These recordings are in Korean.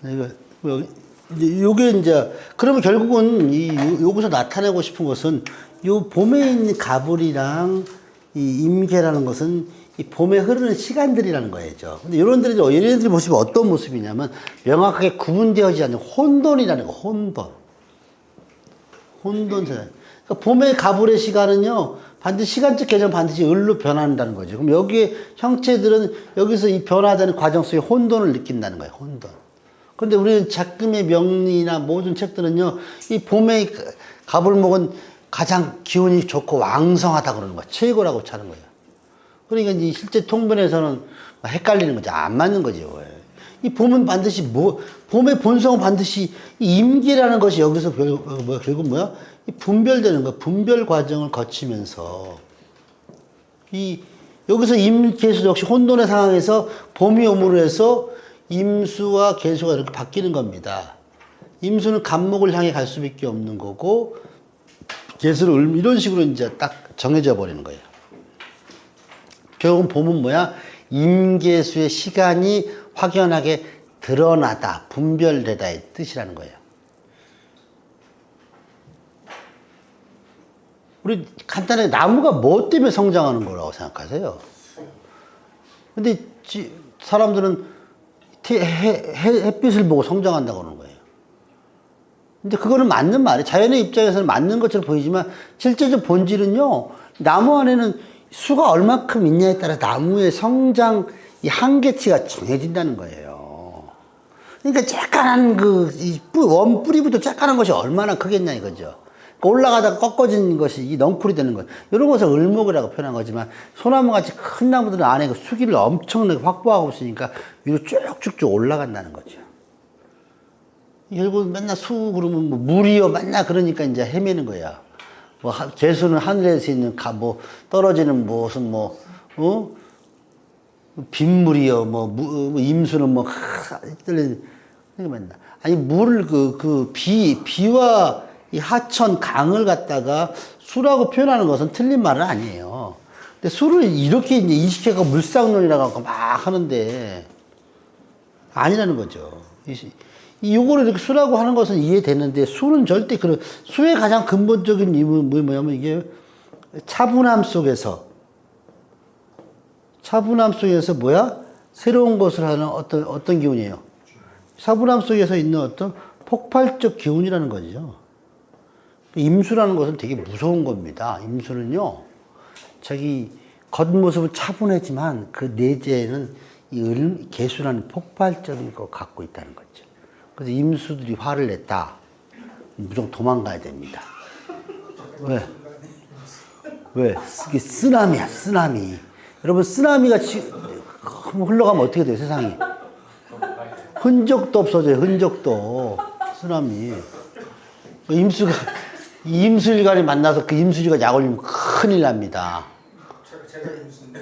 이거 뭐, 이제 요게 이제 그러면 결국은 여기서 나타내고 싶은 것은 요 봄에 있는 가불이랑 이 임계라는 것은 이 봄에 흐르는 시간들이라는 거예요. 근데 얘네들이 보시면 어떤 모습이냐면 명확하게 구분되어지지 않는 혼돈이라는 거, 혼돈 세상. 그러니까 봄의 가불의 시간은요, 반드시 시간적 개념 반드시 을로 변한다는 거죠. 그럼 여기에 형체들은 여기서 이 변화되는 과정 속에 혼돈을 느낀다는 거예요, 혼돈. 근데 우리는 작금의 명리나 모든 책들은요, 이 봄의 가불목은 가장 기운이 좋고 왕성하다 그러는 거야. 최고라고 차는 거예요. 그러니까 이제 실제 통변에서는 헷갈리는 거죠. 안 맞는 거죠. 이 봄은 반드시 봄의 본성은 반드시 이 임기라는 것이 여기서 결국 뭐야? 이 분별되는 거야. 분별 과정을 거치면서 여기서 임계수 역시 혼돈의 상황에서 봄이 오므로 해서 임수와 계수가 이렇게 바뀌는 겁니다. 임수는 간목을 향해 갈 수밖에 없는 거고, 계수는 이런 식으로 이제 딱 정해져 버리는 거예요. 결국은 봄은 뭐야? 임계수의 시간이 확연하게 드러나다, 분별되다의 뜻이라는 거예요. 우리 간단하게 나무가 뭐 때문에 성장하는 거라고 생각하세요? 근데 사람들은 햇빛을 보고 성장한다고 하는 거예요. 근데 그거는 맞는 말이에요. 자연의 입장에서는 맞는 것처럼 보이지만 실제적 본질은요, 나무 안에는 수가 얼마큼 있냐에 따라 나무의 성장 이 한계치가 정해진다는 거예요. 그러니까 쬐깐한 원뿌리부터 쬐깐한 것이 얼마나 크겠냐 이거죠. 올라가다가 꺾어진 것이 이 넝쿨이 되는 것. 이런 것을 을목이라고 표현한 거지만, 소나무 같이 큰 나무들은 안에 그 수기를 엄청나게 확보하고 있으니까 위로 쭉쭉쭉 올라간다는 거죠. 결국 맨날 그러면 뭐 물이요 맨날 그러니까 이제 헤매는 거야. 뭐 개수는 하늘에서 있는 떨어지는 무슨 빗물이요 임수는 떨리는 맨날 아니 물을 비와 이 하천 강을 갖다가 수라고 표현하는 것은 틀린 말은 아니에요. 근데 수를 이렇게 이제 인식해가 물상론이라고 막 하는데 아니라는 거죠. 요거를 이렇게 수라고 하는 것은 이해되는데, 수는 절대 수의 가장 근본적인 이유는 뭐냐면 이게 차분함 속에서 뭐야? 새로운 것을 하는 어떤 기운이에요? 차분함 속에서 있는 어떤 폭발적 기운이라는 거죠. 임수라는 것은 되게 무서운 겁니다. 임수는요, 자기 겉모습은 차분하지만 그 내재에는 이 개수라는 폭발적인 걸 갖고 있다는 거죠. 그래서 임수들이 화를 냈다. 무조건 도망가야 됩니다. 왜? 이게 쓰나미야, 쓰나미. 여러분, 쓰나미가 흘러가면 어떻게 돼요, 세상이? 흔적도 없어져요, 흔적도. 쓰나미. 임수일간이 만나서 그 임수지가 약 올리면 큰일 납니다.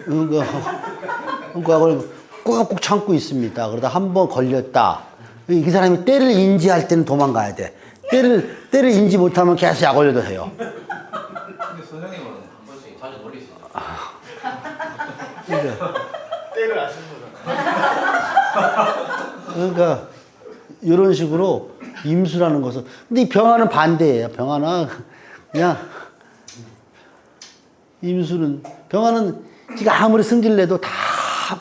그러니까 꾹꾹 참고 있습니다. 그러다 한 번 걸렸다. 이 사람이 때를 인지할 때는 도망가야 돼. 때를 인지 못하면 계속 약 올려도 해요. 근데 선생님은 한 번씩 자주 놀리시죠? 때를 아시는 거잖아. 그러니까 이런 식으로 임수라는 것은, 근데 이 병화는 반대예요. 병화는 그냥 병화는 지가 아무리 승질내도 다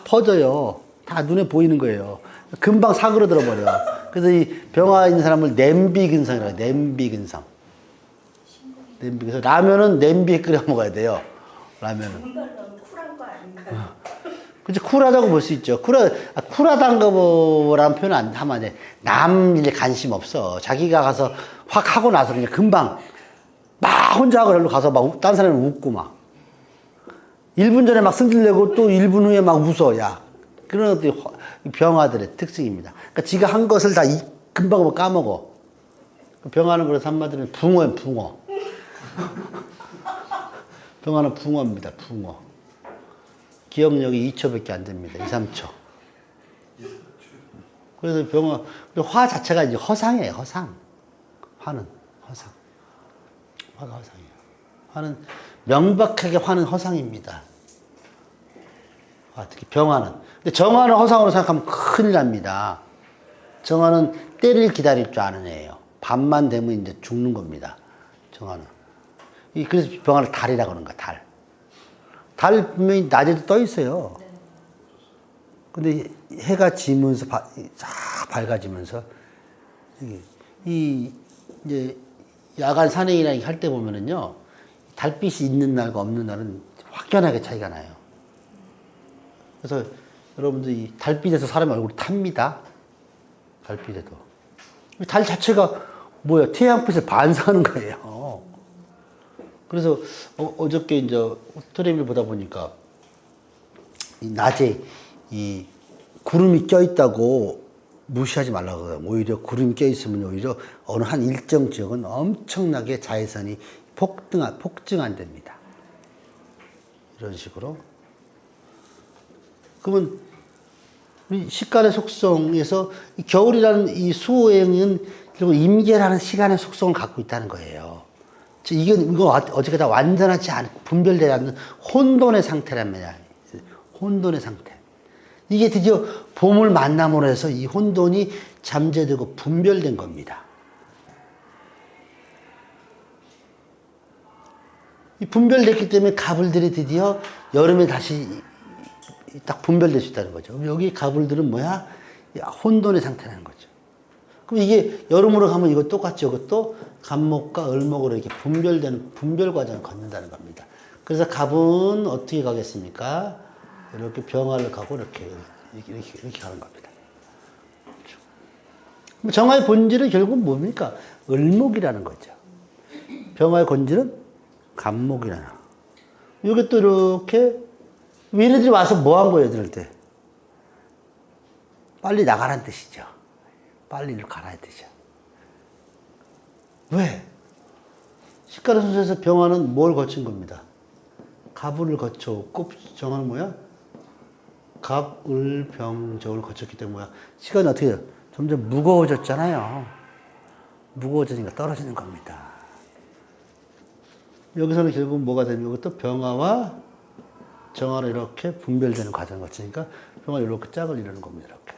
퍼져요. 다 눈에 보이는 거예요. 금방 사그러들어 버려. 그래서 이 병화 있는 사람을 냄비근성이라고 해요. 냄비근성. 그래서 라면은 냄비에 끓여 먹어야 돼요. 라면은. 쿨한 거 아닌가요? 그치, 쿨하다고 볼 수 있죠. 쿨하다는 거라는 표현 안 하면 안 돼. 남 일에 관심 없어. 자기가 가서 확 하고 나서 그냥 금방 막 혼자 하고 일로 가서 막 딴 사람이 웃고 막. 1분 전에 막 승질내고 또 1분 후에 막 웃어. 야. 그런 것들이 병화들의 특징입니다. 그러니까 지가 한 것을 다 금방 까먹어. 병화는 그래서 한마디로 붕어예요, 붕어. 병화는 붕어입니다, 붕어. 기억력이 2초밖에 안 됩니다. 2, 3초. 그래서 화 자체가 이제 허상이에요, 허상. 화는 허상. 화가 허상이에요. 화는 명백하게 화는 허상입니다. 특히 병화는. 근데 정화는 허상으로 생각하면 큰일 납니다. 정화는 때를 기다릴 줄 아는 애예요. 밤만 되면 이제 죽는 겁니다. 정화는. 그래서 병화를 달이라고 하는 거야, 달. 달 분명히 낮에도 떠 있어요. 근데 해가 지면서 쫙 밝아지면서 이제 야간 산행이나 할 때 보면은요, 달빛이 있는 날과 없는 날은 확연하게 차이가 나요. 그래서 여러분들 이 달빛에서 사람의 얼굴이 탑니다. 달빛에도. 달 자체가 뭐야? 태양빛을 반사하는 거예요. 그래서 어저께 이제 텔레비를 보다 보니까 이 낮에 이 구름이 껴 있다고 무시하지 말라고 그래요. 오히려 구름이 껴 있으면 오히려 어느 한 일정 지역은 엄청나게 자외선이 폭증한답니다. 이런 식으로. 그러면 우리 시간의 속성에서 이 겨울이라는 이 수호행은 결국 임계라는 시간의 속성을 갖고 있다는 거예요. 이거 어떻게 다 완전하지 않고 분별되지 않는 혼돈의 상태란 말이야. 혼돈의 상태. 이게 드디어 봄을 만남으로 해서 이 혼돈이 잠재되고 분별된 겁니다. 이 분별됐기 때문에 가불들이 드디어 여름에 다시 딱 분별될 수 있다는 거죠. 여기 가불들은 뭐야? 혼돈의 상태라는 거죠. 그럼 이게 여름으로 가면 이거 똑같죠. 이것도 간목과 을목으로 이렇게 분별되는 분별 과정을 걷는다는 겁니다. 그래서 갑은 어떻게 가겠습니까? 이렇게 병화를 가고 이렇게 가는 겁니다. 그렇죠. 정화의 본질은 결국 뭡니까? 을목이라는 거죠. 병화의 본질은 간목이라는. 이게 또 이렇게 얘네들이 와서 뭐 한 거예요, 얘들 때? 빨리 나가라는 뜻이죠. 빨리 이리로 가라는 뜻이죠. 왜? 식가루 순서에서 병화는 뭘 거친 겁니다. 갑을 거쳤고, 정화는 뭐야? 갑, 을, 병, 정을 거쳤기 때문에 뭐야? 시간이 어떻게 돼요? 점점 무거워졌잖아요. 무거워지니까 떨어지는 겁니다. 여기서는 결국 뭐가 되면 이것도 병화와 정화로 이렇게 분별되는 과정을 거치니까 병화 이렇게 짝을 이루는 겁니다. 이렇게.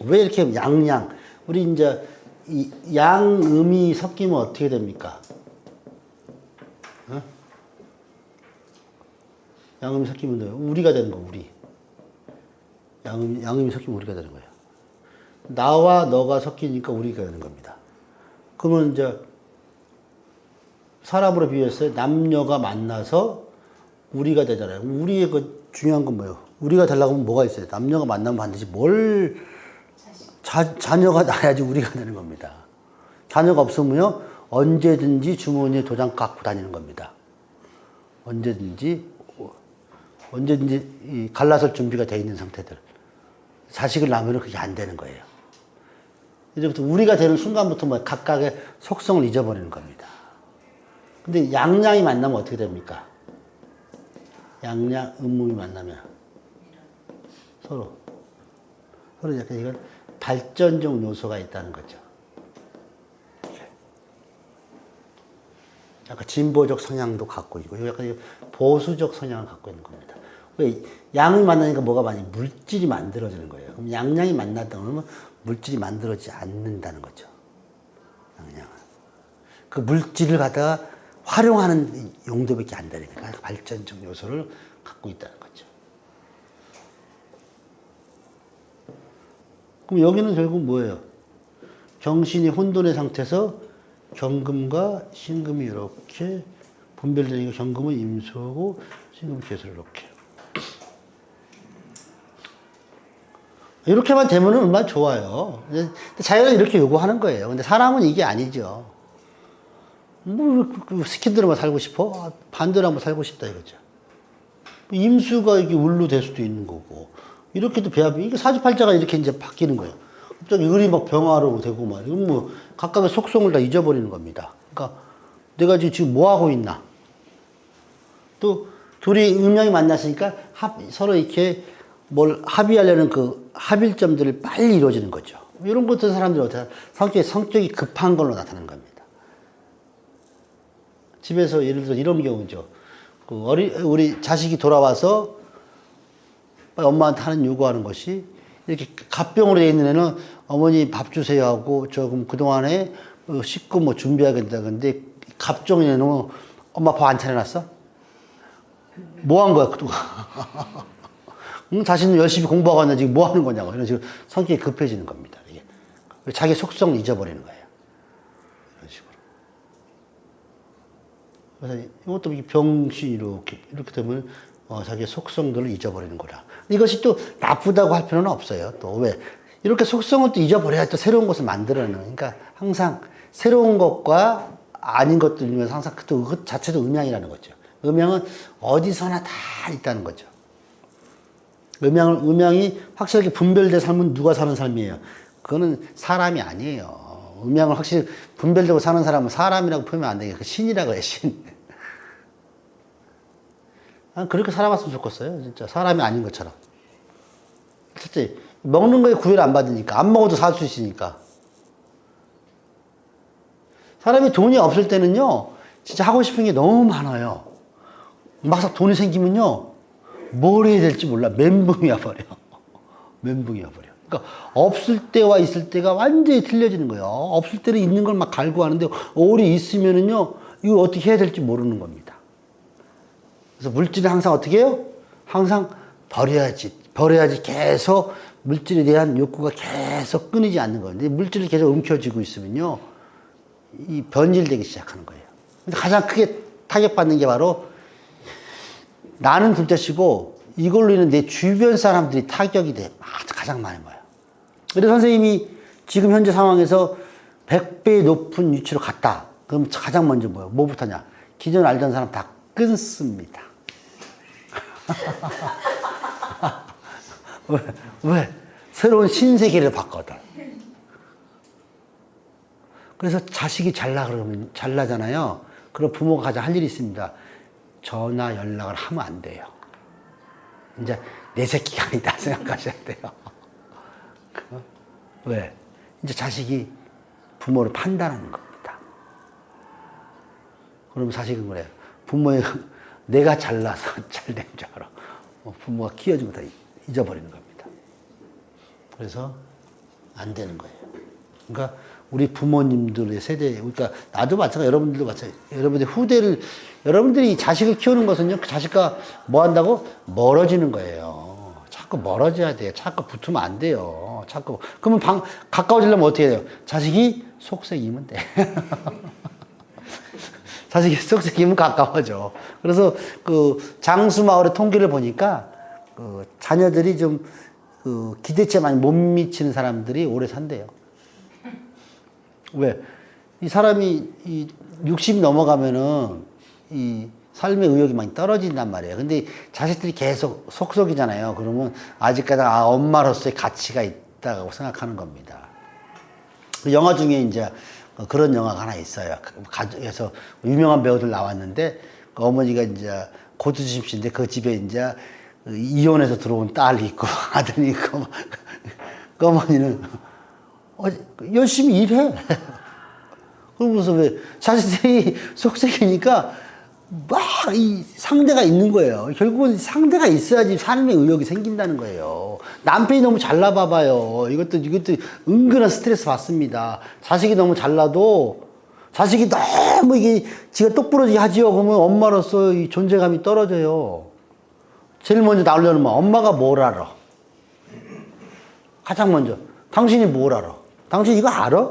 왜 이렇게 양양? 우리 이제 이 양음이 섞이면 어떻게 됩니까? 어? 양음이 섞이면 돼요. 우리가 되는 거, 우리. 양음이 섞이면 우리가 되는 거예요. 나와 너가 섞이니까 우리가 되는 겁니다. 그러면 이제 사람으로 비유했어요. 남녀가 만나서 우리가 되잖아요. 우리의 그 중요한 건 뭐예요? 우리가 되려고 하면 뭐가 있어요? 남녀가 만나면 반드시 자녀가 나야지 우리가 되는 겁니다. 자녀가 없으면요, 언제든지 주머니에 도장 갖고 다니는 겁니다. 언제든지 이 갈라설 준비가 되어 있는 상태들. 자식을 낳으면 그게 안 되는 거예요. 이제부터 우리가 되는 순간부터 뭐 각각의 속성을 잊어버리는 겁니다. 근데 양양이 만나면 어떻게 됩니까? 양양, 음음이 만나면 서로 약간 이건 발전적 요소가 있다는 거죠. 약간 진보적 성향도 갖고 있고, 약간 보수적 성향을 갖고 있는 겁니다. 왜? 양이 만나니까 뭐가 많이 물질이 만들어지는 거예요. 그럼 양양이 만났다 그러면 물질이 만들어지지 않는다는 거죠. 양양은. 그 물질을 갖다가 활용하는 용도밖에 안 되니까 발전적 요소를 갖고 있다는 거죠. 그럼 여기는 결국 뭐예요? 경신이 혼돈의 상태에서 경금과 신금이 이렇게 분별되니까 경금은 임수하고 신금은 개수를 이렇게. 이렇게만 되면 얼마나 좋아요. 자연은 이렇게 요구하는 거예요. 근데 사람은 이게 아니죠. 스킨들만 살고 싶어? 반대로 한번 살고 싶다 이거죠. 임수가 이게 을로 될 수도 있는 거고, 이렇게도 배합이, 이게 사주팔자가 이렇게 이제 바뀌는 거예요. 갑자기 을이 막 병화로 되고 막, 이건 뭐, 각각의 속성을 다 잊어버리는 겁니다. 그러니까, 내가 지금 뭐 하고 있나? 또, 둘이 음양이 만났으니까 서로 이렇게 뭘 합의하려는 그 합일점들을 빨리 이루어지는 거죠. 이런 것들 사람들이 어떻게 성격이 급한 걸로 나타나는 겁니다. 집에서 예를 들어 이런 경우죠. 우리 자식이 돌아와서 엄마한테 하는 요구하는 것이 이렇게 갑병으로 돼 있는 애는 어머니 밥 주세요 하고 조금 그동안에 씻고 뭐 준비하겠다. 근데 갑종인 애는 엄마 밥 안 차려놨어? 뭐 한 거야, 그동안? 응? 자신은 열심히 공부하고 왔는데 지금 뭐 하는 거냐고. 이런 식으로 성격이 급해지는 겁니다. 이게. 자기 속성을 잊어버리는 거예요. 이런 식으로. 그래서 이것도 병시 이렇게 되면 자기의 속성들을 잊어버리는 거라. 이것이 또 나쁘다고 할 필요는 없어요. 또 왜? 이렇게 속성을 또 잊어버려야 또 새로운 것을 만들어내는. 그러니까 항상 새로운 것과 아닌 것들 중에서 항상 그 자체도 음양이라는 거죠. 음양은 어디서나 다 있다는 거죠. 음양이 확실하게 분별된 삶은 누가 사는 삶이에요? 그거는 사람이 아니에요. 음양을 확실히 분별되고 사는 사람은 사람이라고 표현하면 안 되겠고 신이라고 해요, 신. 그렇게 살아봤으면 좋겠어요. 진짜 사람이 아닌 것처럼. 첫째, 먹는 거에 구애를 안 받으니까. 안 먹어도 살 수 있으니까. 사람이 돈이 없을 때는요, 진짜 하고 싶은 게 너무 많아요. 막상 돈이 생기면요, 뭘 해야 될지 몰라. 멘붕이 와버려. 멘붕이 와버려. 그러니까, 없을 때와 있을 때가 완전히 틀려지는 거예요. 없을 때는 있는 걸 막 갈구하는데, 오래 있으면은요, 이거 어떻게 해야 될지 모르는 겁니다. 그래서 물질은 항상 어떻게 해요? 항상 버려야지 계속 물질에 대한 욕구가 계속 끊이지 않는 거예요. 근데 물질이 계속 움켜쥐고 있으면요, 이 변질되기 시작하는 거예요. 근데 가장 크게 타격받는 게 바로 나는 둘째치고 이걸로 인해 내 주변 사람들이 타격이 돼. 가장 많이 봐요. 그래서 선생님이 지금 현재 상황에서 100배 높은 위치로 갔다. 그럼 가장 먼저 뭐부터냐? 기존 알던 사람 다 끊습니다. 왜? 새로운 신세계를 봤거든. 그래서 자식이 잘나 그러면 잘나잖아요. 그럼 부모가 가장 할 일이 있습니다. 전화 연락을 하면 안 돼요. 이제 내 새끼가 아니다 생각하셔야 돼요. 왜? 이제 자식이 부모를 판단하는 겁니다. 그러면 자식은 그래요. 부모의 내가 잘나서 잘 된 줄 알아. 부모가 키워준 거 다 잊어버리는 겁니다. 그래서 안 되는 거예요. 그러니까 우리 부모님들의 세대, 그러니까 나도 마찬가지, 여러분들도 마찬가지. 여러분들이 자식을 키우는 것은요, 그 자식과 뭐 한다고? 멀어지는 거예요. 자꾸 멀어져야 돼요. 자꾸 붙으면 안 돼요. 그러면 가까워지려면 어떻게 해야 돼요? 자식이 속색이면 돼. 자식이 속색이면 가까워져. 그래서 장수마을의 통계를 보니까 자녀들이 좀 기대치에 많이 못 미치는 사람들이 오래 산대요. 왜? 이 사람이 60 넘어가면은 이 삶의 의욕이 많이 떨어진단 말이에요. 근데 자식들이 계속 속속이잖아요. 그러면 아직까지 엄마로서의 가치가 있다고 생각하는 겁니다. 영화 중에 이제 그런 영화가 하나 있어요. 가족에서 유명한 배우들 나왔는데 그 어머니가 이제 고두심씨인데 그 집에 이제 이혼해서 들어온 딸이 있고 아들이 있고 그 어머니는 열심히 일해. 그러면서 왜 자식들이 속색이니까 막 이 상대가 있는 거예요. 결국은 상대가 있어야지 삶의 의욕이 생긴다는 거예요. 남편이 너무 잘나봐봐요. 이것도 은근한 스트레스 받습니다. 자식이 너무 잘나도 자식이 너무 이게 지가 똑부러지게 하지요. 그러면 엄마로서 이 존재감이 떨어져요. 제일 먼저 나오려는 말, 엄마가 뭘 알아? 가장 먼저 당신이 뭘 알아? 당신 이거 알아?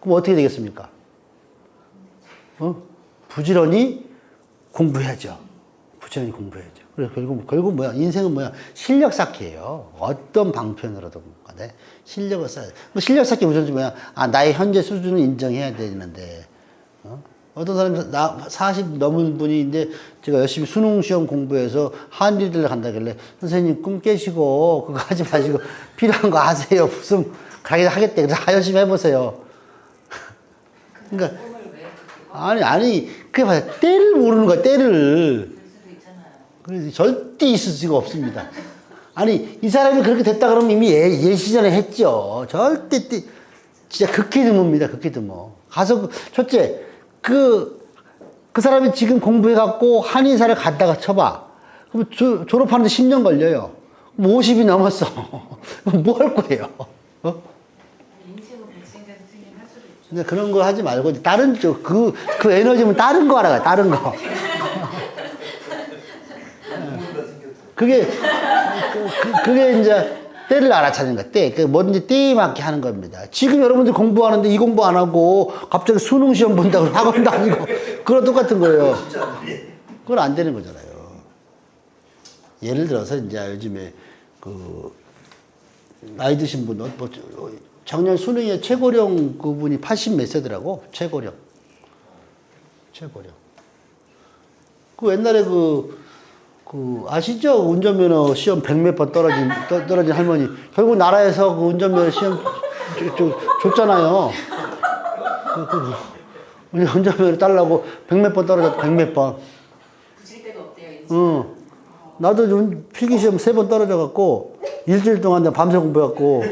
그럼 어떻게 되겠습니까? 부지런히 공부해야죠. 부지런히 공부해야죠. 그래서 결국 뭐야? 인생은 뭐야? 실력 쌓기예요. 어떤 방편으로든 간에 실력을 쌓아야 돼. 실력 쌓기 우선 뭐야? 나의 현재 수준을 인정해야 되는데, 어떤 사람이 40 넘은 분인데 제가 열심히 수능 시험 공부해서 한의대를 간다길래 선생님 꿈 깨시고 그거 하지 마시고 필요한 거 하세요. 무슨 가게 하겠대. 그래서 열심히 해보세요. 그러니까 아니 그게 봐요. 때를 모르는 거야. 때를. 그래서 절대 있을 수가 없습니다. 아니 이 사람이 그렇게 됐다 그러면 이미 예시전에 했죠. 절대 진짜 극히 드뭅니다. 극히 드문. 가서 첫째 그 사람이 지금 공부해갖고 한의사를 갔다가 쳐봐. 그럼 졸업하는데 10년 걸려요. 50이 넘었어. 뭐 할 거예요? 인식은 백신된 선생님 할 수도 있죠. 근데 그런 거 하지 말고 다른 쪽 그 에너지면 다른 거 하라. 다른 거. 그게 이제 때를 알아차리는 거야. 때. 뭐든지 때에 맞게 하는 겁니다. 지금 여러분들 공부하는데 이 공부 안 하고 갑자기 수능 시험 본다고 학원 다니고 그거 똑같은 거예요. 그건 안 되는 거잖아요. 예를 들어서 이제 요즘에 나이 드신 분, 작년 수능에 최고령 그분이 80 몇 세더라고. 최고령. 그 옛날에 아시죠? 운전면허 시험 100몇 번 떨어진 할머니. 결국 나라에서 그 운전면허 시험 줬잖아요. 운전면허 따려고 100몇 번 떨어졌, 100몇 번. 붙일 데가 없대요, 인식. 응. 나도 좀 필기시험 3번 떨어져갖고, 일주일 동안 내가 밤새 공부해갖고.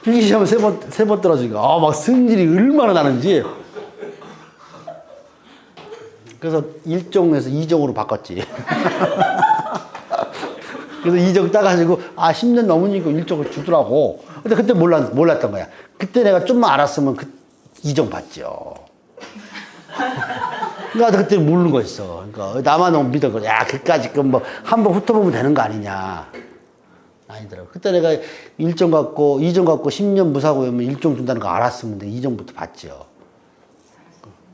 필기시험 3번 떨어지니까, 막 승질이 얼마나 나는지. 그래서 1종에서 2종으로 바꿨지. 그래서 2종 따가지고, 10년 넘으니까 1종을 주더라고. 근데 그때 몰랐던 거야. 그때 내가 좀만 알았으면 2종 받죠. 그러니까 그때 모르는 거였어. 그러니까 나만 너무 믿었거든. 야, 그까짓 한번 훑어보면 되는 거 아니냐. 아니더라고. 그때 내가 1종 갖고 2종 갖고 10년 무사고하면 1종 준다는 거 알았으면 2종부터 받죠.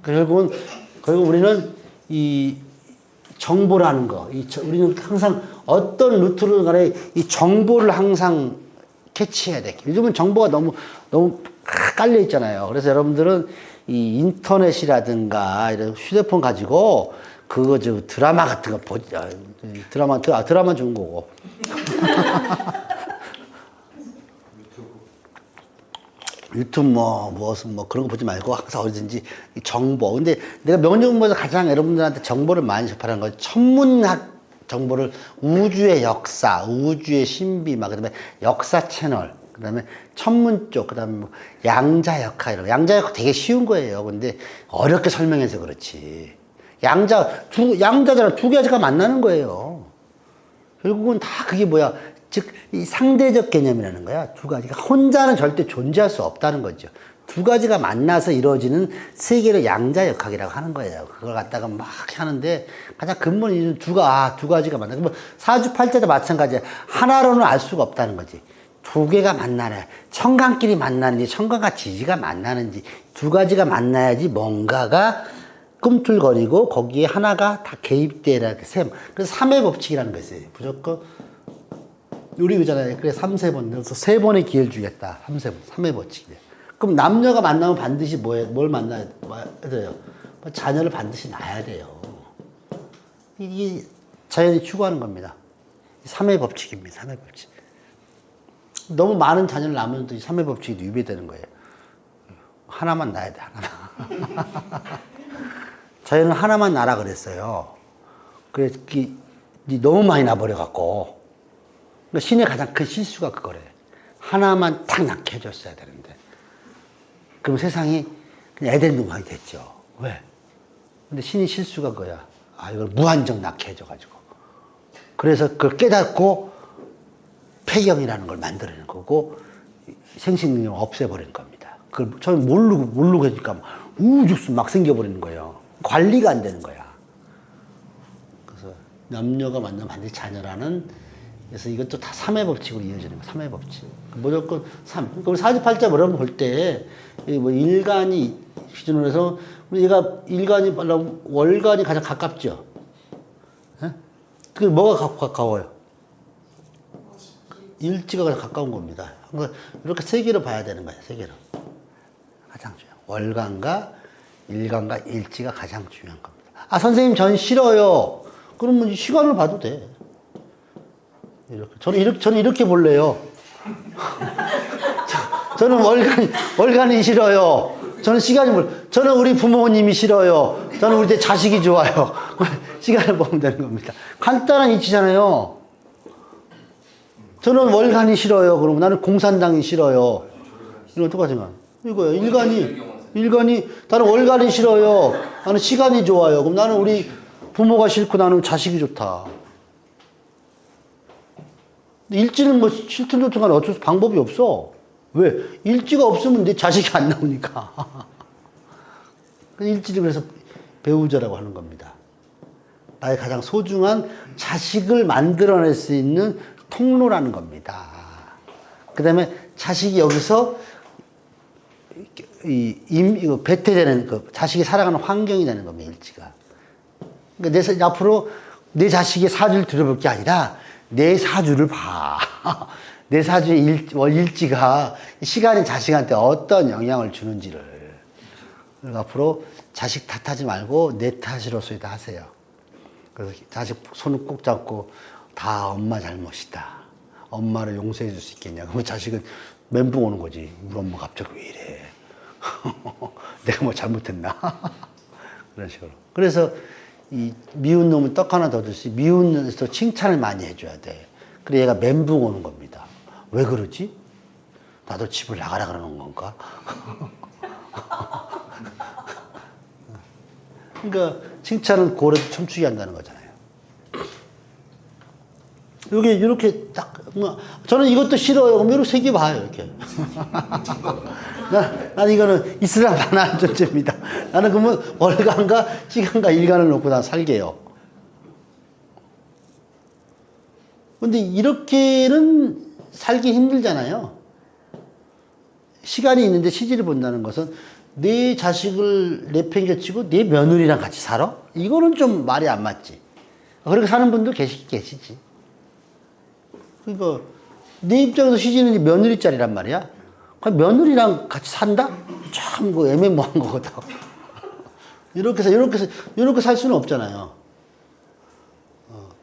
결국 우리는 이 정보라는 거, 우리는 항상 어떤 루트를 간에 이 정보를 항상 캐치해야 돼. 요즘은 정보가 너무 깔려 있잖아요. 그래서 여러분들은 이 인터넷이라든가 이런 휴대폰 가지고 드라마 같은 거 보자. 드라마 좋은 거고. 유튜브 무슨 그런 거 보지 말고 항상 어디든지 정보. 근데 내가 명령부에서 가장 여러분들한테 정보를 많이 접하는 건 천문학 정보를 우주의 역사, 우주의 신비, 그다음에 역사 채널, 그다음에 천문 쪽, 그다음에 양자역학 이런 거. 양자역학 되게 쉬운 거예요. 근데 어렵게 설명해서 그렇지. 양자잖아. 두 가지가 만나는 거예요. 결국은 다 그게 뭐야? 즉, 이 상대적 개념이라는 거야. 두 가지가. 혼자는 절대 존재할 수 없다는 거죠. 두 가지가 만나서 이루어지는 세계를 양자역학이라고 하는 거예요. 그걸 갖다가 막 하는데 가장 근본이 두 가지가 만나. 그러면 사주팔자도 마찬가지야. 하나로는 알 수가 없다는 거지. 두 개가 만나네. 청간끼리 만나는지 청간과 지지가 만나는지 두 가지가 만나야지 뭔가가 꿈틀거리고 거기에 하나가 다 개입돼라. 그래서 3의 법칙이라는 거 있어요. 무조건 우리 그잖아요. 그래 3세번. 그래서 3번의 기회를 주겠다. 3의 법칙이에요. 그럼 남녀가 만나면 반드시 뭘 만나야 돼요? 자녀를 반드시 낳아야 돼요. 이게 자연이 추구하는 겁니다. 3의 법칙입니다. 3의 법칙. 너무 많은 자녀를 낳으면 또 3의 법칙이 위배되는 거예요. 하나만 낳아야 돼. 하나만. 자연은 하나만 낳으라 그랬어요. 그래서 너무 많이 낳아버려갖고. 그러니까 신의 가장 큰 실수가 그거래. 하나만 탁 낳게 해줬어야 되는데. 그럼 세상이 그냥 에덴 동산이 됐죠. 왜? 근데 신의 실수가 그거야. 이걸 무한정 낳게 해줘가지고. 그래서 그걸 깨닫고 폐경이라는 걸 만들어내는 거고, 생식 능력을 없애버리는 겁니다. 그걸 처음에 모르고 하니까 우죽순 막 생겨버리는 거예요. 관리가 안 되는 거야. 그래서 남녀가 만나면 반드시 자녀라는, 그래서 이것도 다 3의 법칙으로 이어지는 거야. 3의 법칙. 무조건 3. 그럼 사주팔자 뭐라고 볼 때, 일간이 기준으로 해서, 얘가 일간이 월간이 가장 가깝죠. 예? 그 뭐가 가까워요? 일지가 가장 가까운 겁니다. 그러니까 이렇게 세 개로 봐야 되는 거예요. 세 개로. 가장 중요한. 월간과 일간과 일지가 가장 중요한 겁니다. 선생님 전 싫어요. 그러면 시간을 봐도 돼. 저는 이렇게 볼래요. 저는 월간이 싫어요. 저는 우리 부모님이 싫어요. 저는 우리 자식이 좋아요. 시간을 보면 되는 겁니다. 간단한 이치잖아요. 저는 월간이 싫어요. 그러면 나는 공산당이 싫어요. 이건 똑같지만. 이거요. 일간이. 일간이, 나는 월간이 싫어요. 나는 시간이 좋아요. 그럼 나는 우리 부모가 싫고 나는 자식이 좋다. 일지는 뭐 싫든 좋든 간에 어쩔 수 방법이 없어. 왜? 일지가 없으면 내 자식이 안 나오니까. 일지를 그래서 배우자라고 하는 겁니다. 나의 가장 소중한 자식을 만들어낼 수 있는 통로라는 겁니다. 그 다음에 자식이 여기서 배태되는 그 자식이 살아가는 환경이 되는 겁니다, 일지가. 그러니까 앞으로 내 자식의 사주를 들여볼 게 아니라 내 사주를 봐. 내 사주의 일지가 시간이 자식한테 어떤 영향을 주는지를. 앞으로 자식 탓하지 말고 내 탓으로서 다 하세요. 그래서 자식 손을 꼭 잡고 다 엄마 잘못이다. 엄마를 용서해 줄 수 있겠냐. 그러면 자식은 멘붕 오는 거지. 우리 엄마 갑자기 왜 이래. 내가 뭐 잘못했나. 그런 식으로. 그래서 이 미운 놈은 떡 하나 더 주시, 미운 놈에서 칭찬을 많이 해줘야 돼. 그래 얘가 멘붕 오는 겁니다. 왜 그러지? 나도 집을 나가라 그러는 건가? 그러니까 칭찬은 고래도 춤추게 한다는 거잖아요. 여기 이렇게 딱, 저는 이것도 싫어요. 그럼 이렇게 세 개 봐요, 이렇게. 난 이거는 있으나 마나한 존재입니다. 나는 그러면 월간과 시간과 일간을 놓고 난 살게요. 근데 이렇게는 살기 힘들잖아요. 시간이 있는데 시지를 본다는 것은 내 자식을 내팽개치고 내 며느리랑 같이 살아? 이거는 좀 말이 안 맞지. 그렇게 사는 분도 계시지. 그러니까 내 입장에서 시지는 며느리 짤이란 말이야. 그럼 며느리랑 같이 산다? 참 그 애매모호한 거거든. 이렇게 살 수는 없잖아요.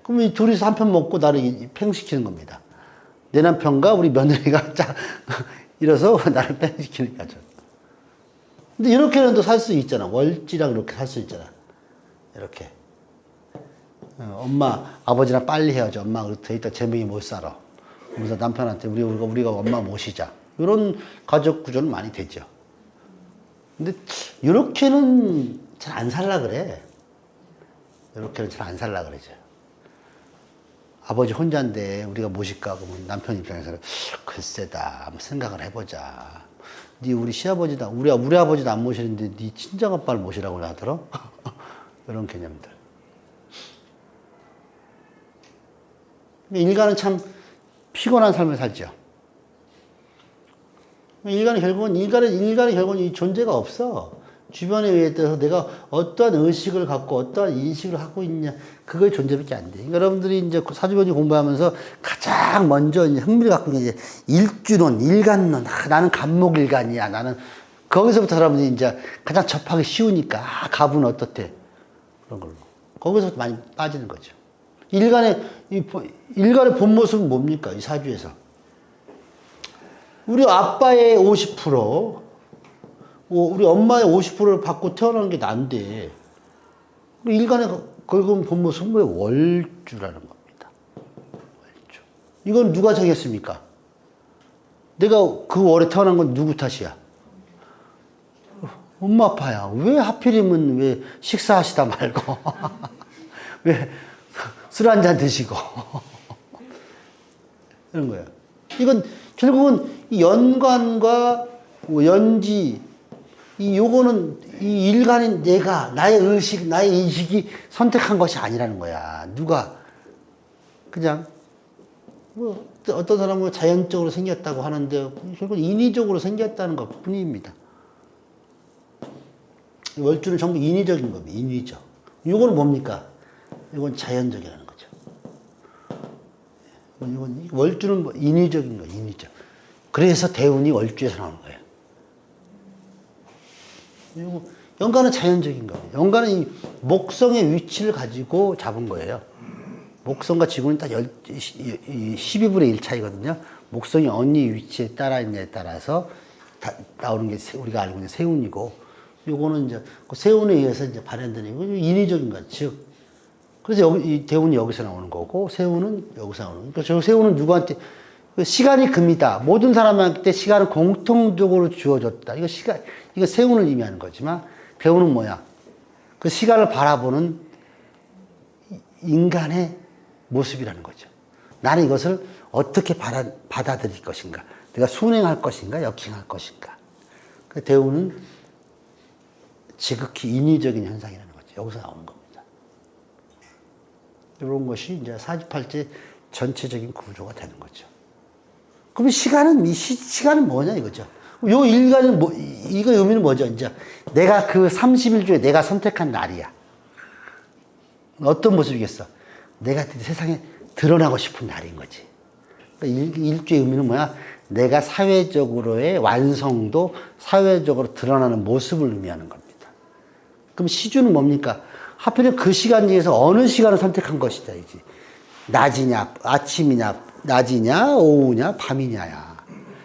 그럼 이 둘이서 한 편 먹고 나를 팽시키는 겁니다. 내 남편과 우리 며느리가 이래서 나를 팽시키는 거죠. 근데 이렇게는 또 살 수 있잖아. 월지랑 이렇게 살 수 있잖아. 이렇게. 엄마, 아버지랑 빨리 헤어져. 엄마, 더 있다 제명이 못 살아. 그래서 남편한테 우리가 엄마 모시자. 이런 가족 구조는 많이 되죠. 근데 이렇게는 잘 안 살라 그래. 이렇게는 잘 안 살라 그러죠. 아버지 혼자인데 우리가 모실까? 그러면 남편 입장에서는 글쎄다. 한번 생각을 해보자. 우리 시아버지다. 우리 아버지도 안 모시는데 네 친정아빠를 모시라고 하더라? 이런 개념들. 일간은 참 피곤한 삶을 살죠. 인간이 결국은 이 존재가 없어. 주변에 의해서 내가 어떠한 의식을 갖고 어떠한 인식을 하고 있냐, 그거의 존재밖에 안 돼. 그러니까 여러분들이 이제 사주변이 공부하면서 가장 먼저 이제 흥미를 갖고 있는 게 일주론, 일간론. 나는 간목일간이야. 나는 거기서부터 사람들이 이제 가장 접하기 쉬우니까 갑은 어떻대 그런 걸로 거기서부터 많이 빠지는 거죠. 일간의 본 모습은 뭡니까? 이 사주에서 우리 아빠의 50%, 우리 엄마의 50%를 받고 태어나는 게 난데, 일간의 걸금 본 모습은 왜 월주라는 겁니다. 월주. 이건 누가 정했습니까? 내가 그 월에 태어난 건 누구 탓이야? 엄마 아빠야. 왜 하필이면 왜 식사하시다 말고, 왜 술 한잔 드시고, 이런 거예요. 이건 결국은 이 연관과 연지, 요거는 이 일간인 나의 의식, 나의 인식이 선택한 것이 아니라는 거야. 누가 그냥 어떤 사람은 자연적으로 생겼다고 하는데 결국 인위적으로 생겼다는 것 뿐입니다. 월주는 전부 인위적인 겁니다. 인위적. 요거는 뭡니까? 이건 자연적이라는 거죠. 이건 월주는 인위적인 거예요. 인위적. 그래서 대운이 월주에서 나오는 거예요. 연간은 자연적인 거예요. 연간은 이 목성의 위치를 가지고 잡은 거예요. 목성과 지구는 딱 12분의 1 차이거든요. 목성이 어느 위치에 따라 있냐에 따라서 나오는 게 우리가 알고 있는 세운이고, 요거는 이제 그 세운에 의해서 이제 발현되는 거, 인위적인 것. 즉, 그래서 이 대운이 여기서 나오는 거고, 세운은 여기서 나오는 거고. 그러니까 저 세운은 누구한테, 그 시간이 금이다. 모든 사람한테 시간은 공통적으로 주어졌다. 이거 세운을 의미하는 거지만, 배우는 뭐야? 그 시간을 바라보는 인간의 모습이라는 거죠. 나는 이것을 어떻게 받아들일 것인가? 내가 순행할 것인가? 역행할 것인가? 그 대우는 지극히 인위적인 현상이라는 거죠. 여기서 나오는 겁니다. 이런 것이 이제 사주팔제 전체적인 구조가 되는 거죠. 그럼 시간은 뭐냐 이거죠. 요 일간은 이거 의미는 뭐죠? 이제 내가 그 30일 중에 내가 선택한 날이야. 어떤 모습이겠어? 내가 세상에 드러나고 싶은 날인 거지. 그러니까 일주의 의미는 뭐야? 내가 사회적으로의 완성도, 사회적으로 드러나는 모습을 의미하는 겁니다. 그럼 시주는 뭡니까? 하필이면 그 시간 중에서 어느 시간을 선택한 것이다, 이지. 낮이냐, 아침이냐, 낮이냐, 오후냐, 밤이냐야.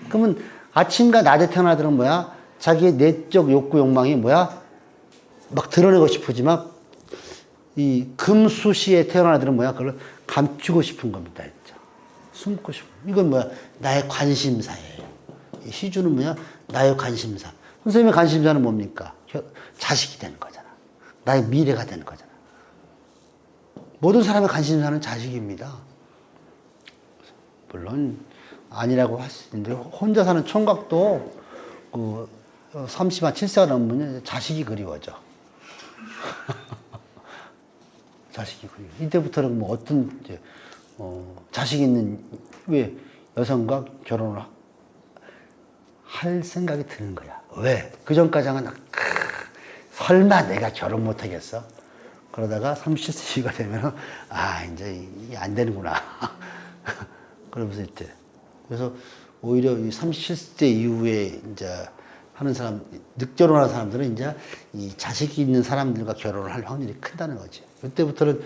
그러면 아침과 낮에 태어나들은 뭐야? 자기의 내적 욕구, 욕망이 뭐야? 막 드러내고 싶으지만, 이 금수시에 태어나들은 뭐야? 그걸 감추고 싶은 겁니다. 진짜. 숨고 싶은. 이건 뭐야? 나의 관심사예요. 이 시주는 뭐야? 나의 관심사. 선생님의 관심사는 뭡니까? 자식이 되는 거잖아. 나의 미래가 되는 거잖아. 모든 사람의 관심사는 자식입니다. 물론 아니라고 할 수 있는데 혼자 사는 총각도 그 30한 7세가 넘으면 자식이 그리워져. 자식이 그리워. 이때부터는 뭐 어떤 이제 자식 있는 왜 여성과 결혼을 할 생각이 드는 거야. 왜? 그 전까지는 설마 내가 결혼 못 하겠어? 그러다가 30세가 되면 이제 이게 안 되는구나. 그러면서 이제 그래서 오히려 이 37세 이후에 이제 하는 사람, 늦결혼하는 사람들은 이제 이 자식이 있는 사람들과 결혼을 할 확률이 크다는 거지. 그때부터는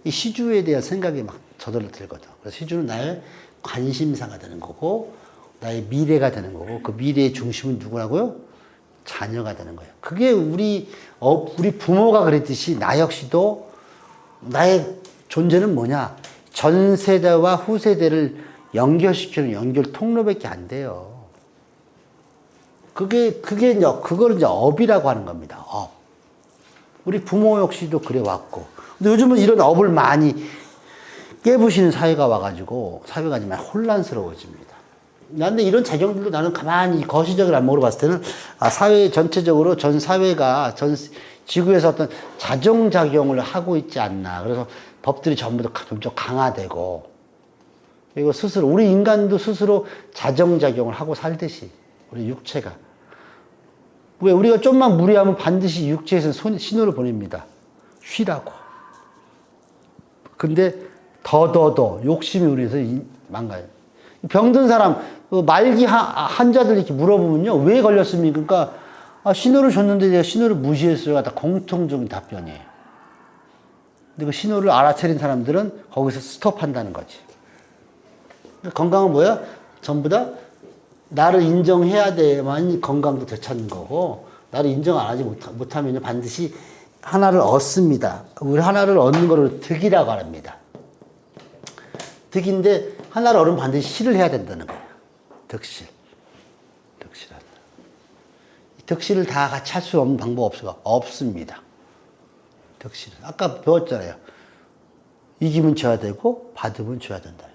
이 시주에 대한 생각이 막 저절로 들거든. 그래서 시주는 나의 관심사가 되는 거고, 나의 미래가 되는 거고, 그 미래의 중심은 누구라고요? 자녀가 되는 거예요. 그게 우리 부모가 그랬듯이 나 역시도 나의 존재는 뭐냐? 전 세대와 후 세대를 연결시키는 연결 통로밖에 안 돼요. 그걸 이제 업이라고 하는 겁니다. 업. 우리 부모 역시도 그래 왔고. 근데 요즘은 이런 업을 많이 깨부시는 사회가 와가지고 사회가 정말 혼란스러워집니다. 근데 이런 작용들도 나는 가만히 거시적인 안목으로 봤을 때는 사회 전체적으로 전 사회가 전 지구에서 어떤 자정작용을 하고 있지 않나. 그래서 법들이 전부 다 좀 강화되고, 그리고 스스로 우리 인간도 스스로 자정작용을 하고 살듯이 우리 육체가, 왜 우리가 좀만 무리하면 반드시 육체에서 신호를 보냅니다. 쉬라고. 근데 더 욕심이 우리에서 망가요. 병든 사람, 말기 환자들 이렇게 물어보면요. 왜 걸렸습니까? 그러니까, 신호를 줬는데 제가 신호를 무시했어요. 다 공통적인 답변이에요. 근데 그 신호를 알아차린 사람들은 거기서 스톱한다는 거지. 건강은 뭐야? 전부 다 나를 인정해야 돼만 건강도 되찾는 거고, 나를 인정 안 하지 못하면 반드시 하나를 얻습니다. 우리 하나를 얻는 거를 득이라고 합니다. 득인데, 하나를 얻으면 반드시 실을 해야 된다는 거예요. 득실. 득실하다. 득실을 다 같이 할 수 없는 방법 없습니다. 득실. 아까 배웠잖아요. 이기면 져야 되고, 받으면 줘야 된다.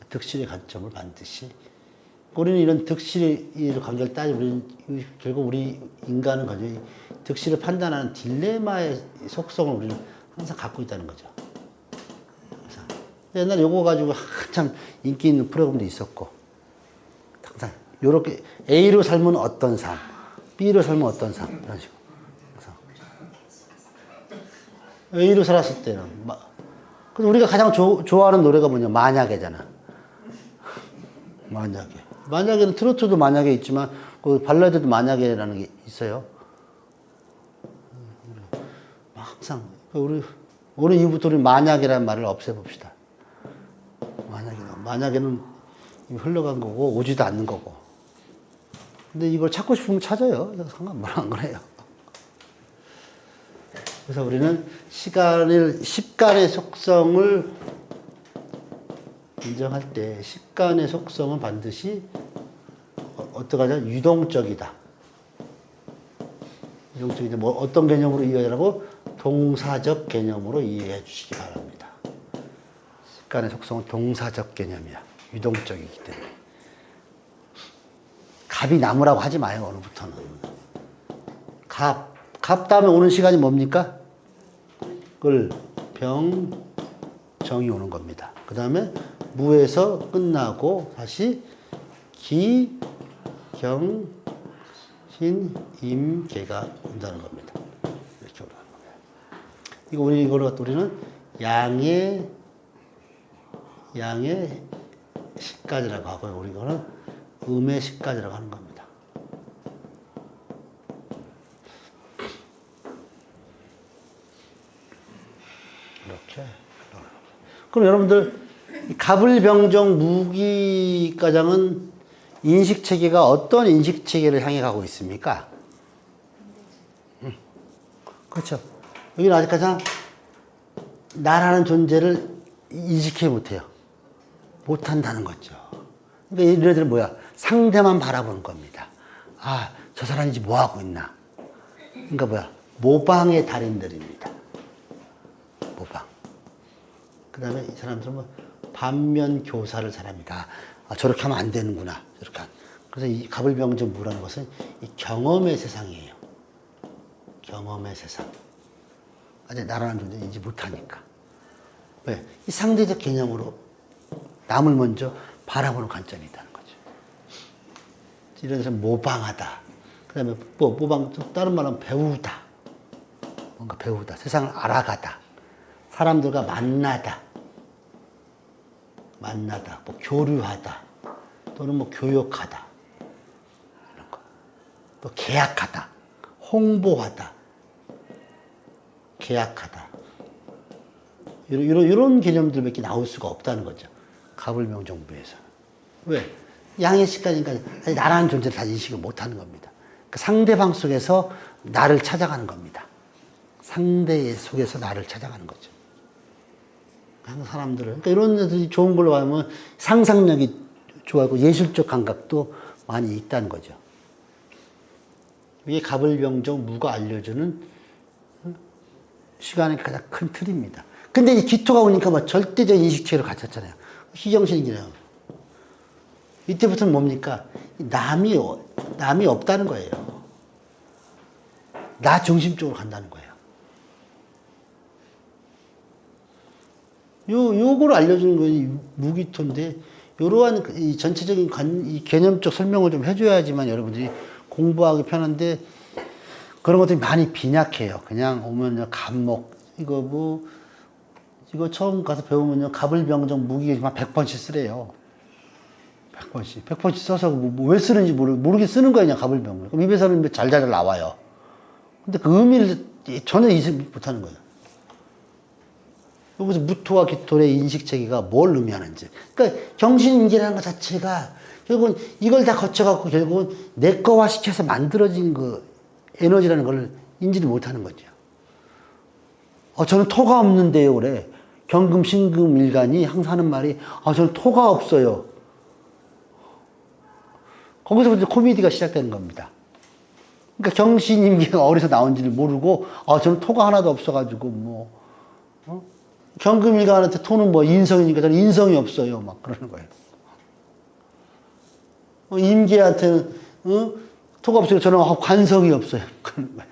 득실의 관점을 반드시. 우리는 이런 득실의 관계를 따지면, 결국 우리 인간은 가지고 득실을 판단하는 딜레마의 속성을 우리는 항상 갖고 있다는 거죠. 옛날에 요거 가지고 한참 인기 있는 프로그램도 있었고, 항상 요렇게 A로 살면 어떤 삶, B로 살면 어떤 삶, 이런 식으로. A로 살았을 때는 그래서 우리가 가장 좋아하는 노래가 뭐냐? 만약에잖아. 만약에는 트로트도 만약에 있지만 그 발라드도 만약에라는 게 있어요. 항상 오늘 이후부터 우리 만약이라는 말을 없애봅시다. 만약에는 흘러간 거고 오지도 않는 거고. 근데 이걸 찾고 싶으면 찾아요. 상관없는 안 그래요. 그래서 우리는 시간의 속성을 인정할 때 식간의 속성은 반드시 어떡하죠? 유동적이다. 유동적인데 뭐 어떤 개념으로 이해하라고? 동사적 개념으로 이해해 주시기 바랍니다. 식간의 속성은 동사적 개념이야. 유동적이기 때문에. 갑이 나무라고 하지 마요, 오늘부터는. 갑 다음에 오는 시간이 뭡니까? 을, 병, 정이 오는 겁니다. 그 다음에 무에서 끝나고 다시 기, 경, 신, 임, 개가 온다는 겁니다. 이렇게 올라가는 겁니다. 이거 우리는 양의 식까지라고 하고요. 우리는 음의 식까지라고 하는 겁니다. 이렇게. 그럼 여러분들 갑을병정 무기가장은 인식체계가 어떤 인식체계를 향해 가고 있습니까? 그렇죠. 여기는 아직까지 나라는 존재를 인식해 못해요. 못한다는 거죠. 그러니까 얘네들은 뭐야? 상대만 바라보는 겁니다. 아, 저 사람이 지금 뭐 하고 있나? 그러니까 뭐야? 모방의 달인들입니다. 모방. 그 다음에 이 사람들은 뭐 반면 교사를 사람이다. 아, 저렇게 하면 안 되는구나. 저렇게 하면. 그래서 이 갑을병정 무라는 것은 이 경험의 세상이에요. 경험의 세상. 아직 나라는 존재 인지 못하니까. 왜? 이 상대적 개념으로 남을 먼저 바라보는 관점이 있다는 거죠. 이런 데서 모방하다. 그 다음에 모방, 다른 말은 배우다. 뭔가 배우다. 세상을 알아가다. 사람들과 만나다. 뭐 교류하다. 또는 뭐 교역하다. 이런 거. 또 계약하다. 홍보하다. 계약하다. 이런 개념들밖에 나올 수가 없다는 거죠. 갑을병정부에서. 왜? 양의 식가니까 아직 나라는 존재를 다 인식을 못하는 겁니다. 그 상대방 속에서 나를 찾아가는 겁니다. 상대 속에서 나를 찾아가는 거죠. 하는 사람들은. 그러니까 이런 애들이 좋은 걸로 하면 상상력이 좋아하고 예술적 감각도 많이 있다는 거죠. 이게 갑을병정 무가 알려주는 시간의 가장 큰 틀입니다. 근데 이 기토가 오니까 뭐 절대적 인식체를 갖췄잖아요. 희정신이래요. 이때부터는 뭡니까? 남이 없다는 거예요. 나 중심적으로 간다는 거예요. 요거를 알려주는 건 무기토인데, 요러한 이 전체적인 이 개념적 설명을 좀 해줘야지만 여러분들이 공부하기 편한데, 그런 것들이 많이 빈약해요. 그냥 오면요, 갑목, 이거 처음 가서 배우면요, 갑을병정 무기만 100번씩 쓰래요. 100번씩 써서 왜 쓰는지 모르게 쓰는 거야, 그냥 갑을병정. 그럼 입에서는 잘잘 나와요. 근데 그 의미를 전혀 이해 못하는 거예요. 여기서 무토와 기토의 인식체계가 뭘 의미하는지. 그러니까 경신인지라는 것 자체가 결국은 이걸 다 거쳐갖고 결국은 내 거화 시켜서 만들어진 그 에너지라는 걸 인지를 못하는 거죠. 저는 토가 없는데요, 그래. 경금, 신금, 일간이 항상 하는 말이, 저는 토가 없어요. 거기서부터 코미디가 시작되는 겁니다. 그러니까 경신임계가 어디서 나온지를 모르고, 저는 토가 하나도 없어가지고, 경금일간한테 토는 뭐 인성이니까 저는 인성이 없어요. 막 그러는 거예요. 임계한테는, 토가 없어요. 저는 관성이 없어요. 그러는 거예요.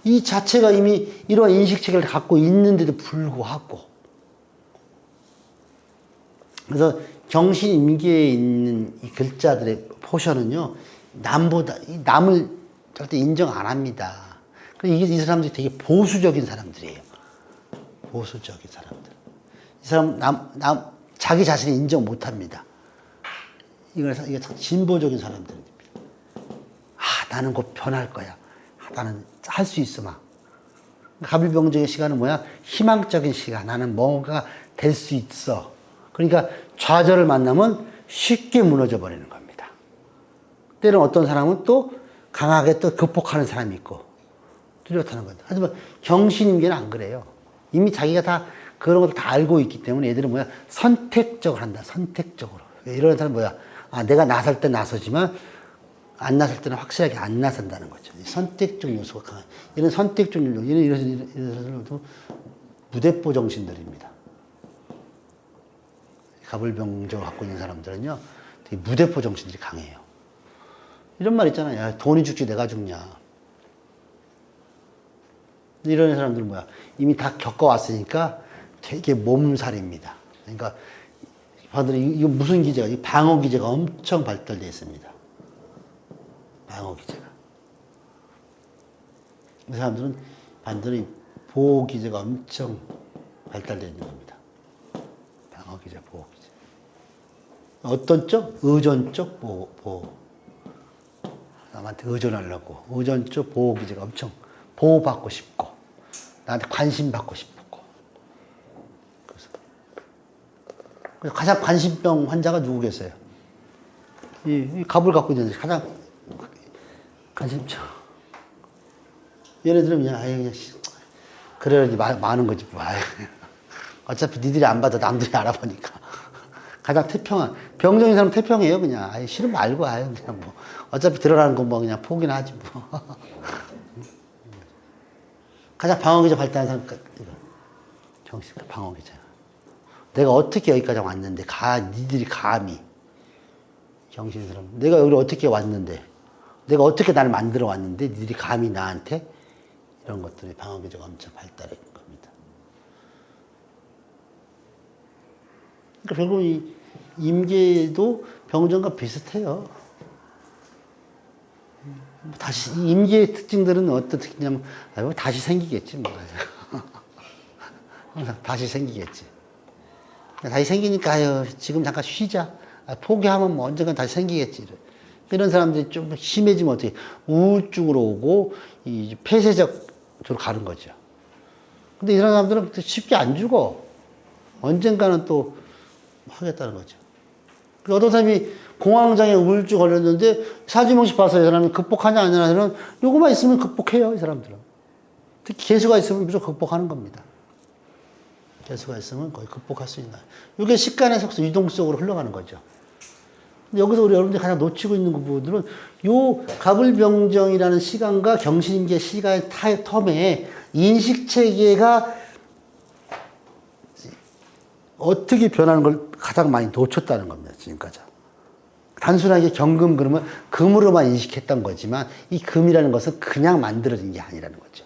이 자체가 이미 이러한 인식체계를 갖고 있는데도 불구하고. 그래서 경신임계에 있는 이 글자들의 포션은요, 남을 절대 인정 안 합니다. 이 사람들이 되게 보수적인 사람들이에요. 보수적인 사람들. 이 사람, 자기 자신을 인정 못 합니다. 이게 진보적인 사람들입니다. 나는 곧 변할 거야. 나는 할 수 있어, 막. 갑을병정의 시간은 뭐야? 희망적인 시간. 나는 뭔가 될 수 있어. 그러니까 좌절을 만나면 쉽게 무너져 버리는 겁니다. 때로는 어떤 사람은 또 강하게 또 극복하는 사람이 있고 뚜렷하는 거죠. 하지만 경신임계는 안 그래요. 이미 자기가 다 그런 걸 다 알고 있기 때문에 얘들은 뭐야? 선택적으로 한다. 선택적으로. 이런 사람 뭐야? 아, 내가 나설 때 나서지만 안 나설 때는 확실하게 안 나선다는 거죠. 선택적 요소가 강한. 이런 선택적 요소, 이런 사람들도 무대포 정신들입니다. 가불병정을 갖고 있는 사람들은요, 되게 무대포 정신들이 강해요. 이런 말 있잖아요. 야, 돈이 죽지 내가 죽냐. 이런 사람들은 뭐야? 이미 다 겪어왔으니까 되게 몸살입니다. 그러니까 반들이 이거 무슨 기제가? 이 방어 기제가 엄청 발달되어 있습니다. 방어 기제가. 이 사람들은 반드시 보호 기제가 엄청 발달되어 있는 겁니다. 방어 기제, 보호 기제. 어떤 쪽? 의존적 보호. 남한테 의존하려고. 의존적 보호 기제가 엄청 보호받고 싶고, 나한테 관심 받고 싶고. 그래서 가장 관심병 환자가 누구겠어요? 이 갑을 갖고 있는 가장 관심병. 얘네들은 그냥, 아유, 그냥, 그래야지 많은 거지, 뭐. 아유. 어차피 니들이 안 받아, 남들이 알아보니까. 가장 태평한, 병정인 사람 태평해요, 그냥. 아유, 싫으면 말고, 아유, 그냥 뭐. 어차피 들어가는 건 뭐, 그냥 포기나 하지, 뭐. 가장 방어기제 발달한 사람, 정신, 방어기제. 내가 어떻게 여기까지 왔는데, 니들이 감히. 정신의 사람. 내가 여기를 어떻게 왔는데, 내가 어떻게 나를 만들어 왔는데, 니들이 감히 나한테 이런 것들이 방어기제가 엄청 발달해 있는 겁니다. 그러니까 결국 이 임계도 병정과 비슷해요. 다시, 이 임계의 특징들은 어떤 특징이냐면, 다시 생기겠지, 뭐. 항상 다시 생기겠지. 다시 생기니까, 아유, 지금 잠깐 쉬자. 포기하면 뭐 언젠간 다시 생기겠지. 이런 사람들이 좀 심해지면 어떻게, 우울증으로 오고, 이 폐쇄적으로 가는 거죠. 근데 이런 사람들은 쉽게 안 죽어. 언젠가는 또 하겠다는 거죠. 어떤 사람이 공황장애 우울증 걸렸는데 사주명식 봐서 이 사람이 극복하냐 안 하냐는 요거만 있으면 극복해요, 이 사람들은. 특히 개수가 있으면 무조건 극복하는 겁니다. 개수가 있으면 거의 극복할 수 있나요? 이게 식간의 속성, 유동성으로 흘러가는 거죠. 근데 여기서 우리 여러분들이 가장 놓치고 있는 부분들은 요 가불병정이라는 시간과 경신임계 시간의 텀에 인식체계가 어떻게 변하는 걸 가장 많이 놓쳤다는 겁니다, 지금까지. 단순하게 경금 그러면 금으로만 인식했던 거지만 이 금이라는 것은 그냥 만들어진 게 아니라는 거죠.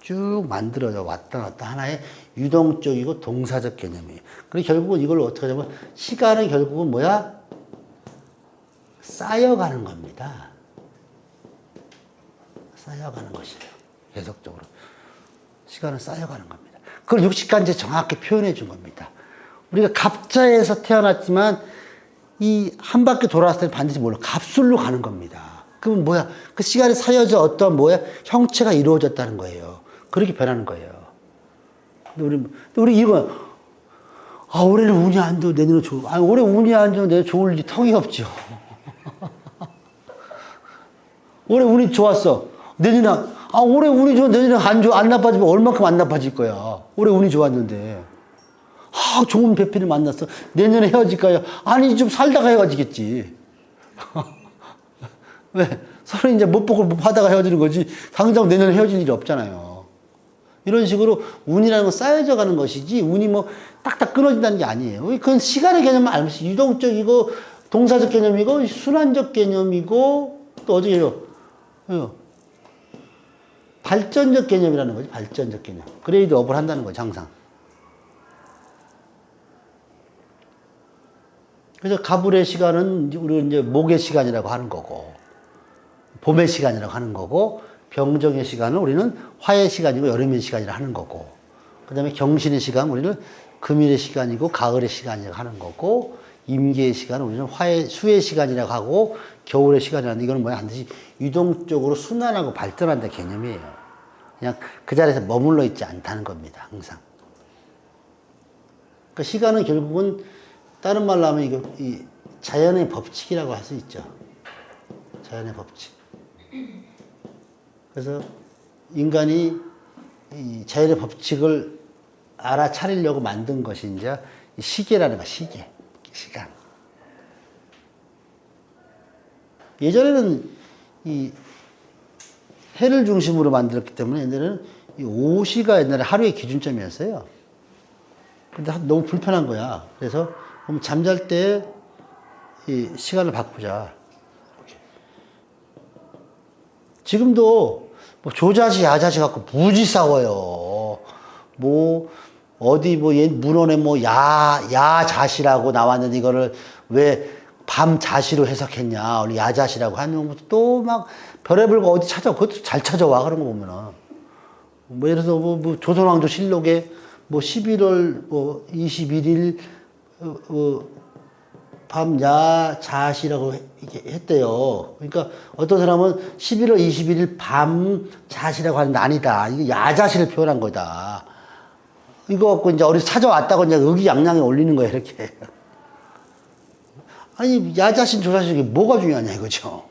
쭉 만들어져 왔다 하나의 유동적이고 동사적 개념이에요. 그리고 결국은 이걸 어떻게 하냐면 시간은 결국은 뭐야? 쌓여가는 겁니다. 쌓여가는 것이에요. 계속적으로. 시간은 쌓여가는 겁니다. 그걸 60간제 정확히 표현해 준 겁니다. 우리가 갑자에서 태어났지만 이 한 바퀴 돌아왔을 때는 반드시 뭘로? 갑술로 가는 겁니다. 그럼 뭐야? 그 시간이 쌓여져 어떤 뭐야? 형체가 이루어졌다는 거예요. 그렇게 변하는 거예요. 근데 우리 이거, 올해는 운이 안 좋고 내년은 좋고. 올해 운이 안 좋고 내년 좋을 리 턱이 없죠. 올해 운이 좋았어. 내년에, 올해 운이 좋아. 내년에 안 나빠지면 얼마큼 안 나빠질 거야. 올해 운이 좋았는데. 좋은 배필을 만났어. 내년에 헤어질까요? 아니, 좀 살다가 헤어지겠지. 왜? 서로 이제 못 보고 못 하다가 헤어지는 거지. 당장 내년에 헤어질 일이 없잖아요. 이런 식으로 운이라는 건 쌓여져 가는 것이지, 운이 뭐 딱딱 끊어진다는 게 아니에요. 그건 시간의 개념만 알면 유동적이고, 동사적 개념이고, 순환적 개념이고, 또 어떻게 해요? 발전적 개념이라는 거지, 발전적 개념. 그레이드 업을 한다는 거죠, 항상. 그래서 가불의 시간은 우리는 이제 목의 시간이라고 하는 거고, 봄의 시간이라고 하는 거고, 병정의 시간은 우리는 화의 시간이고 여름의 시간이라고 하는 거고, 그 다음에 경신의 시간 우리는 금일의 시간이고 가을의 시간이라고 하는 거고, 임계의 시간은 우리는 수의 시간이라고 하고, 겨울의 시간이라는, 이거는 뭐야? 반드시 유동적으로 순환하고 발전한다는 개념이에요. 그냥 그 자리에서 머물러 있지 않다는 겁니다, 항상. 그러니까 시간은 결국은 다른 말로 하면 이거 이 자연의 법칙이라고 할 수 있죠. 자연의 법칙. 그래서 인간이 이 자연의 법칙을 알아차리려고 만든 것이 이제 시계라는 거야, 시계. 시간. 예전에는 이 해를 중심으로 만들었기 때문에 옛날에는 이 5시가 옛날에 하루의 기준점이었어요. 근데 너무 불편한 거야. 그래서 그럼 잠잘 때 이 시간을 바꾸자. 이렇게. 지금도 뭐 조자시, 야자시 갖고 무지 싸워요. 뭐 어디 뭐 문헌에 뭐 야자시라고 나왔는데 이거를 왜 밤자시로 해석했냐, 우리 야자시라고 하는 것도 또 막 별의별 거 어디 찾아, 그것도 잘 찾아와 그런 거 보면은. 뭐 예를 들어서 뭐 조선왕조 실록에 뭐 11월 뭐 21일 밤야자시라고 했대요. 그러니까 어떤 사람은 11월 21일 밤자시라고 하는데 아니다. 이거 야자시를 표현한 거다. 이거 갖고 이제 어디서 찾아왔다고 이제 의기양양에 올리는 거예요, 이렇게. 아니, 야자신, 조자신, 이게 뭐가 중요하냐, 이거죠.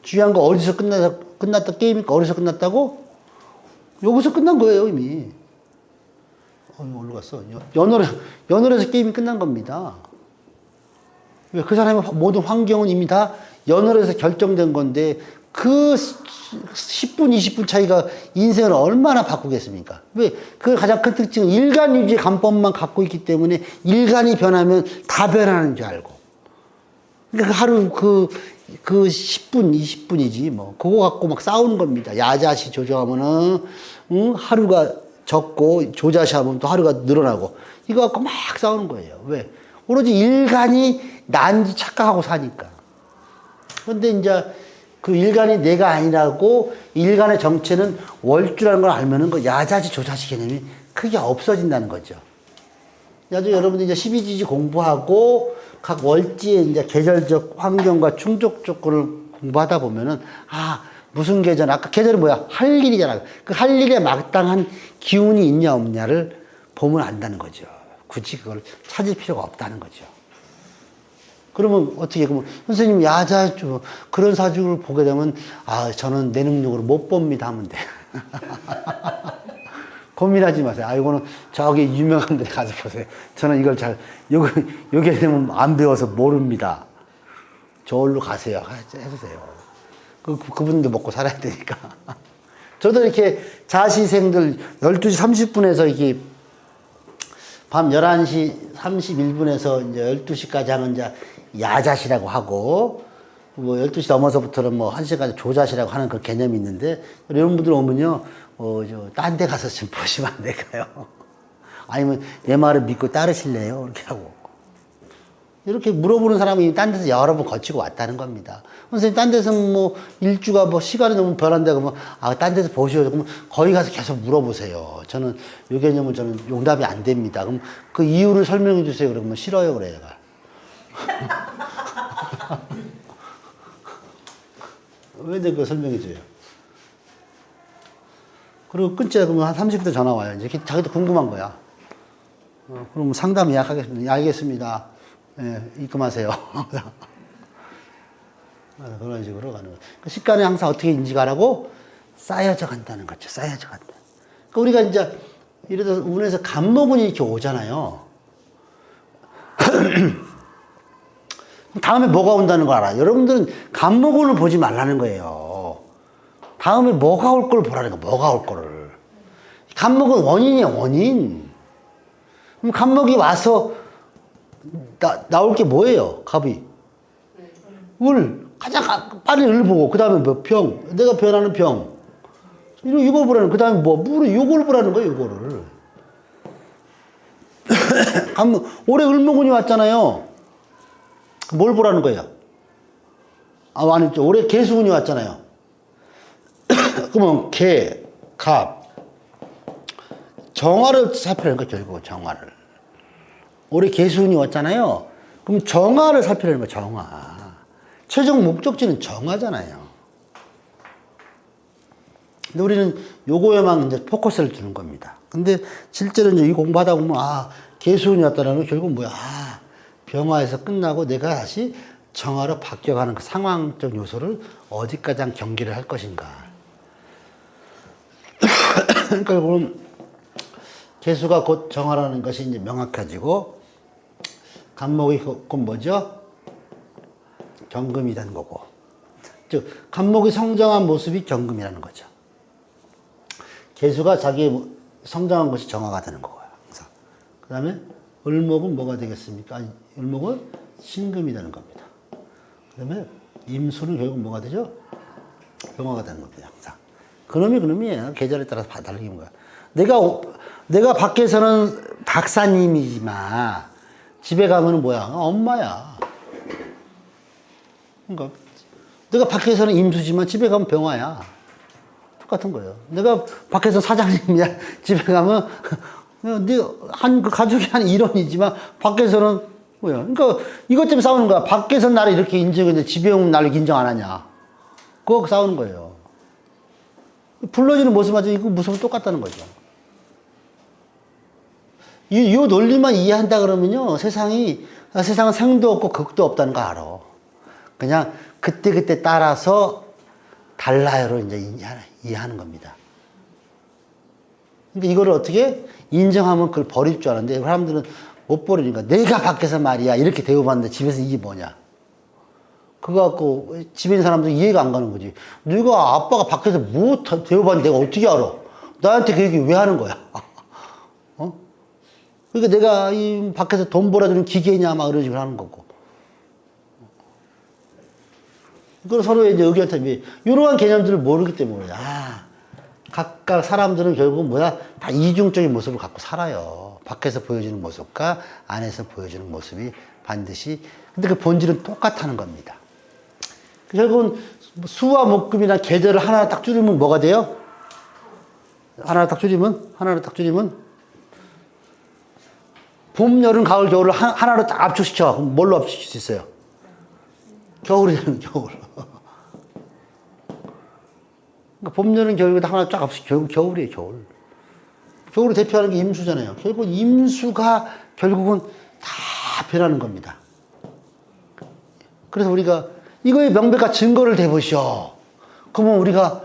중요한 거 어디서 끝났다, 게임이 어디서 끝났다고? 여기서 끝난 거예요, 이미. 어디로 갔어? 연월에서 게임이 끝난 겁니다. 왜? 그 사람의 모든 환경은 이미 다 연월에서 결정된 건데, 그 10분, 20분 차이가 인생을 얼마나 바꾸겠습니까? 왜? 그 가장 큰 특징은 일간유지 간법만 갖고 있기 때문에 일간이 변하면 다 변하는 줄 알고. 그러니까 하루 그 10분, 20분이지 뭐. 그거 갖고 막 싸우는 겁니다. 야자시 조정하면은, 하루가 적고, 조자시 하면 또 하루가 늘어나고. 이거 갖고 막 싸우는 거예요. 왜? 오로지 일간이 난지 착각하고 사니까. 근데 이제 그 일간이 내가 아니라고 일간의 정체는 월주라는 걸 알면은 그 야자시, 조자시 개념이 크게 없어진다는 거죠. 나중에 여러분들이 이제 12지지 공부하고 각 월지의 이제 계절적 환경과 충족 조건을 공부하다 보면은, 아, 무슨 계절, 아까 계절은 뭐야? 할 일이잖아. 그 할 일에 마땅한 기운이 있냐, 없냐를 보면 안다는 거죠. 굳이 그걸 찾을 필요가 없다는 거죠. 그러면 어떻게, 그러면 선생님, 야자주, 그런 사주를 보게 되면, 아, 저는 내 능력으로 못 봅니다 하면 돼. 고민하지 마세요. 아, 이거는 저기 유명한 데 가서 보세요. 저는 이걸 요게 되면 안 배워서 모릅니다. 저울로 가세요. 해주세요. 그분도 먹고 살아야 되니까. 저도 이렇게 자시생들 12시 30분에서 이렇게 밤 11시 31분에서 이제 12시까지 하면 이제 야자시라고 하고, 뭐 12시 넘어서부터는 뭐 1시까지 조자시라고 하는 그 개념이 있는데, 이런 분들 오면요, 딴 데 가서 좀 보시면 안 될까요? 아니면 내 말을 믿고 따르실래요? 이렇게 하고. 이렇게 물어보는 사람이 딴 데서 여러 번 거치고 왔다는 겁니다. 선생님, 딴 데서 뭐 일주가 뭐 시간이 너무 변한다 그러면, 아, 딴 데서 보셔요. 그러면 거기 가서 계속 물어보세요. 저는 요 개념은 저는 용답이 안 됩니다. 그럼 그 이유를 설명해 주세요. 그러면 싫어요. 그래요. 왜 내가 설명해 줘요? 그리고 끊자 그러면 한 30분 전화 와요. 이제 자기도 궁금한 거야. 그럼 상담 예약하겠습니다. 예, 알겠습니다. 예, 입금하세요. 그런 식으로 가는 거예요. 그 식간에 항상 어떻게 인지가라고? 쌓여져 간다는 거죠. 쌓여져 간다. 그러니까 우리가 이제, 예를 들어서 운에서 간목운이 이렇게 오잖아요. 다음에 뭐가 온다는 걸 알아요. 여러분들은 간목운을 보지 말라는 거예요. 다음에 뭐가 올 걸 보라는 거야. 뭐가 올 거를. 간목은 원인이야, 원인. 그럼 간목이 와서 나올 게 뭐예요, 갑이? 을. 가장 빨리 을 보고, 그 다음에 뭐 병. 내가 변하는 병. 이거 보라는, 그 다음에 뭐, 요걸 보라는 거예요, 요거를. 올해 을목운이 왔잖아요. 뭘 보라는 거예요? 아, 아니, 올해 개수운이 왔잖아요. 그러면 개, 갑, 정화를 살피라는 거예요, 결국 정화를. 올해 개수운이 왔잖아요. 그럼 정화를 살피라는 거예요, 정화. 최종 목적지는 정화잖아요. 근데 우리는 요거에만 이제 포커스를 두는 겁니다. 근데 실제로 이제 이 공부하다 보면, 아, 개수운이 왔다는 건 결국 뭐야? 아, 병화에서 끝나고 내가 다시 정화로 바뀌어가는 그 상황적 요소를 어디까지 경계를 할 것인가. 그러니까 그럼 개수가 곧 정화라는 것이 이제 명확해지고, 간목이 곧 뭐죠? 경금이 된 거고. 즉, 간목이 성장한 모습이 경금이라는 거죠. 개수가 자기의 성장한 것이 정화가 되는 거고요. 항상. 그 다음에 을목은 뭐가 되겠습니까? 아니, 을목은 신금이 되는 겁니다. 그 다음에 임수는 결국 뭐가 되죠? 병화가 되는 겁니다. 항상. 그놈이에요. 계절에 따라서 다르긴 거야. 내가 밖에서는 박사님이지만 집에 가면은 뭐야? 엄마야. 그러니까 내가 밖에서는 임수지만 집에 가면 병화야. 똑같은 거예요. 내가 밖에서 사장님이야. 집에 가면 그 가족이 한 일원이지만 밖에서는 뭐야? 그러니까 이것 때문에 싸우는 거야. 밖에서 나를 이렇게 인정했는데 집에 오면 나를 인정 안 하냐? 그거 싸우는 거예요. 불러주는 모습마저 이거 모습은 똑같다는 거죠. 이 논리만 이해한다 그러면요, 세상은 생도 없고 극도 없다는 거 알아. 그냥 그때 따라서 달라요로 이제 이해하는 겁니다. 그러니까 이거를 어떻게 인정하면 그걸 버릴 줄 아는데 사람들은 못 버리니까 내가 밖에서 말이야 이렇게 대우받는데 집에서 이게 뭐냐? 그거 갖고 집에 있는 사람들 이해가 안 가는 거지. 네가 아빠가 밖에서 뭐 대우받는데 내가 어떻게 알아? 나한테 그 얘기 왜 하는 거야? 어? 그러니까 내가 이 밖에서 돈 벌어주는 기계냐 막 이런 식으로 하는 거고. 그걸 서로의 이제 의견 타입이 이러한 개념들을 모르기 때문에 각각 사람들은 결국 뭐야 다 이중적인 모습을 갖고 살아요. 밖에서 보여주는 모습과 안에서 보여주는 모습이 반드시 근데 그 본질은 똑같다는 겁니다. 결국은 수와 목금이나 계절을 하나 딱 줄이면 뭐가 돼요? 하나를 딱 줄이면 봄, 여름, 가을, 겨울을 하나로 딱 압축시켜. 그럼 뭘로 압축시킬 수 있어요? 겨울이 되는 겨울. 그러니까 봄, 여름, 겨울 하나 쫙 압축시켜. 겨울이에요, 겨울. 겨울을 대표하는 게 임수잖아요. 결국 임수가 결국은 다 변하는 겁니다. 그래서 우리가 이거에 명백한 증거를 대보시오. 그러면 우리가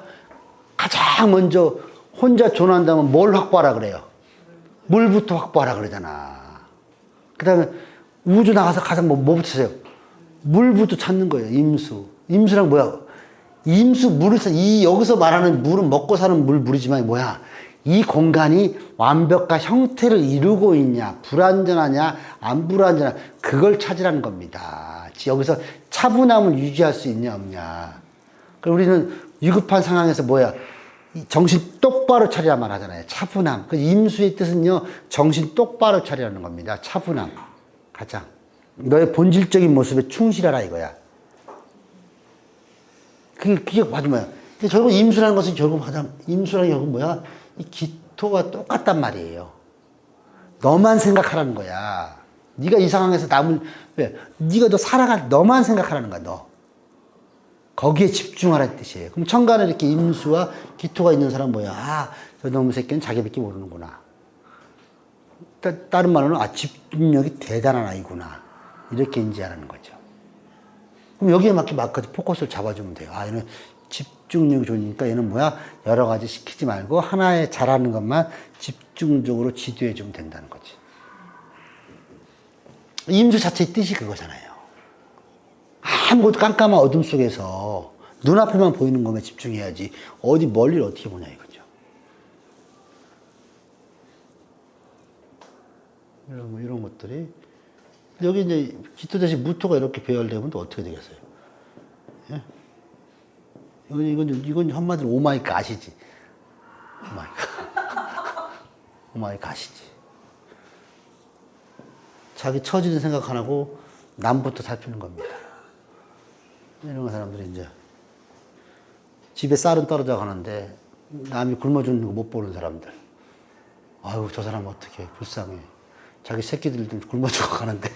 가장 먼저 혼자 존한다면 뭘 확보하라 그래요? 물부터 확보하라 그러잖아. 그 다음에 우주 나가서 가장 뭐부터 찾아요? 물부터 찾는 거예요. 임수. 임수랑 뭐야? 임수, 물을 여기서 말하는 물은 먹고 사는 물이지만 뭐야? 이 공간이 완벽한 형태를 이루고 있냐, 불완전하냐, 안 불완전하냐, 그걸 찾으라는 겁니다. 여기서 차분함을 유지할 수 있냐, 없냐. 그럼 우리는 위급한 상황에서 뭐야? 정신 똑바로 차리라만 하잖아요. 차분함. 그 임수의 뜻은요, 정신 똑바로 차리라는 겁니다. 차분함. 가장. 너의 본질적인 모습에 충실하라 이거야. 그게 맞은 뭐야? 결국 임수라는 것은 임수라는 결국 뭐야? 이 기토가 똑같단 말이에요. 너만 생각하라는 거야. 네가 이 상황에서 왜? 네가 너만 생각하라는 거야, 너. 거기에 집중하라는 뜻이에요. 그럼 천간에 이렇게 임수와 기토가 있는 사람은 뭐야? 저 놈의 새끼는 자기밖에 모르는구나. 다른 말로는 집중력이 대단한 아이구나. 이렇게 인지하라는 거죠. 그럼 여기에 맞게 포커스를 잡아주면 돼요. 얘는 집중력이 좋으니까 얘는 뭐야? 여러 가지 시키지 말고 하나에 잘하는 것만 집중적으로 지도해주면 된다는 거지. 임수 자체의 뜻이 그거잖아요. 아무것도 깜깜한 어둠 속에서 눈앞에만 보이는 것만 집중해야지 어디 멀리를 어떻게 보냐 이거죠. 이런 것들이 여기 이제 기토 대신 무토가 이렇게 배열되면 또 어떻게 되겠어요? 예? 이건 한마디로 오마이 갓이지. 오마이 갓이지. 자기 처지는 생각 안 하고 남부터 살피는 겁니다. 이런 사람들이 이제 집에 쌀은 떨어져 가는데 남이 굶어주는 거 못 보는 사람들. 아유, 저 사람 어떡해. 불쌍해. 자기 새끼들도 굶어 죽어가는데.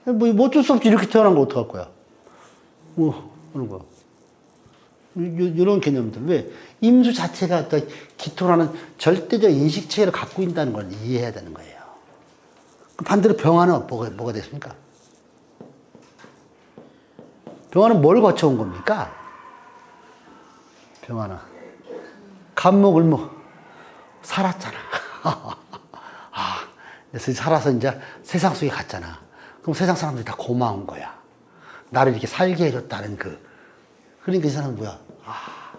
뭐 어쩔 수 없이 이렇게 태어난 거 어떡할 거야. 그런 거야. 이런 개념들. 왜? 임수 자체가 어떤 기토라는 절대적 인식체를 갖고 있다는 걸 이해해야 되는 거예요. 반대로 병화는 뭐가 됐습니까? 병화는 뭘 거쳐온 겁니까? 병화는. 간목 을목 살았잖아. 아, 그래서 살아서 이제 세상 속에 갔잖아. 그럼 세상 사람들이 다 고마운 거야. 나를 이렇게 살게 해줬다는 그러니까 이 사람은 뭐야? 아,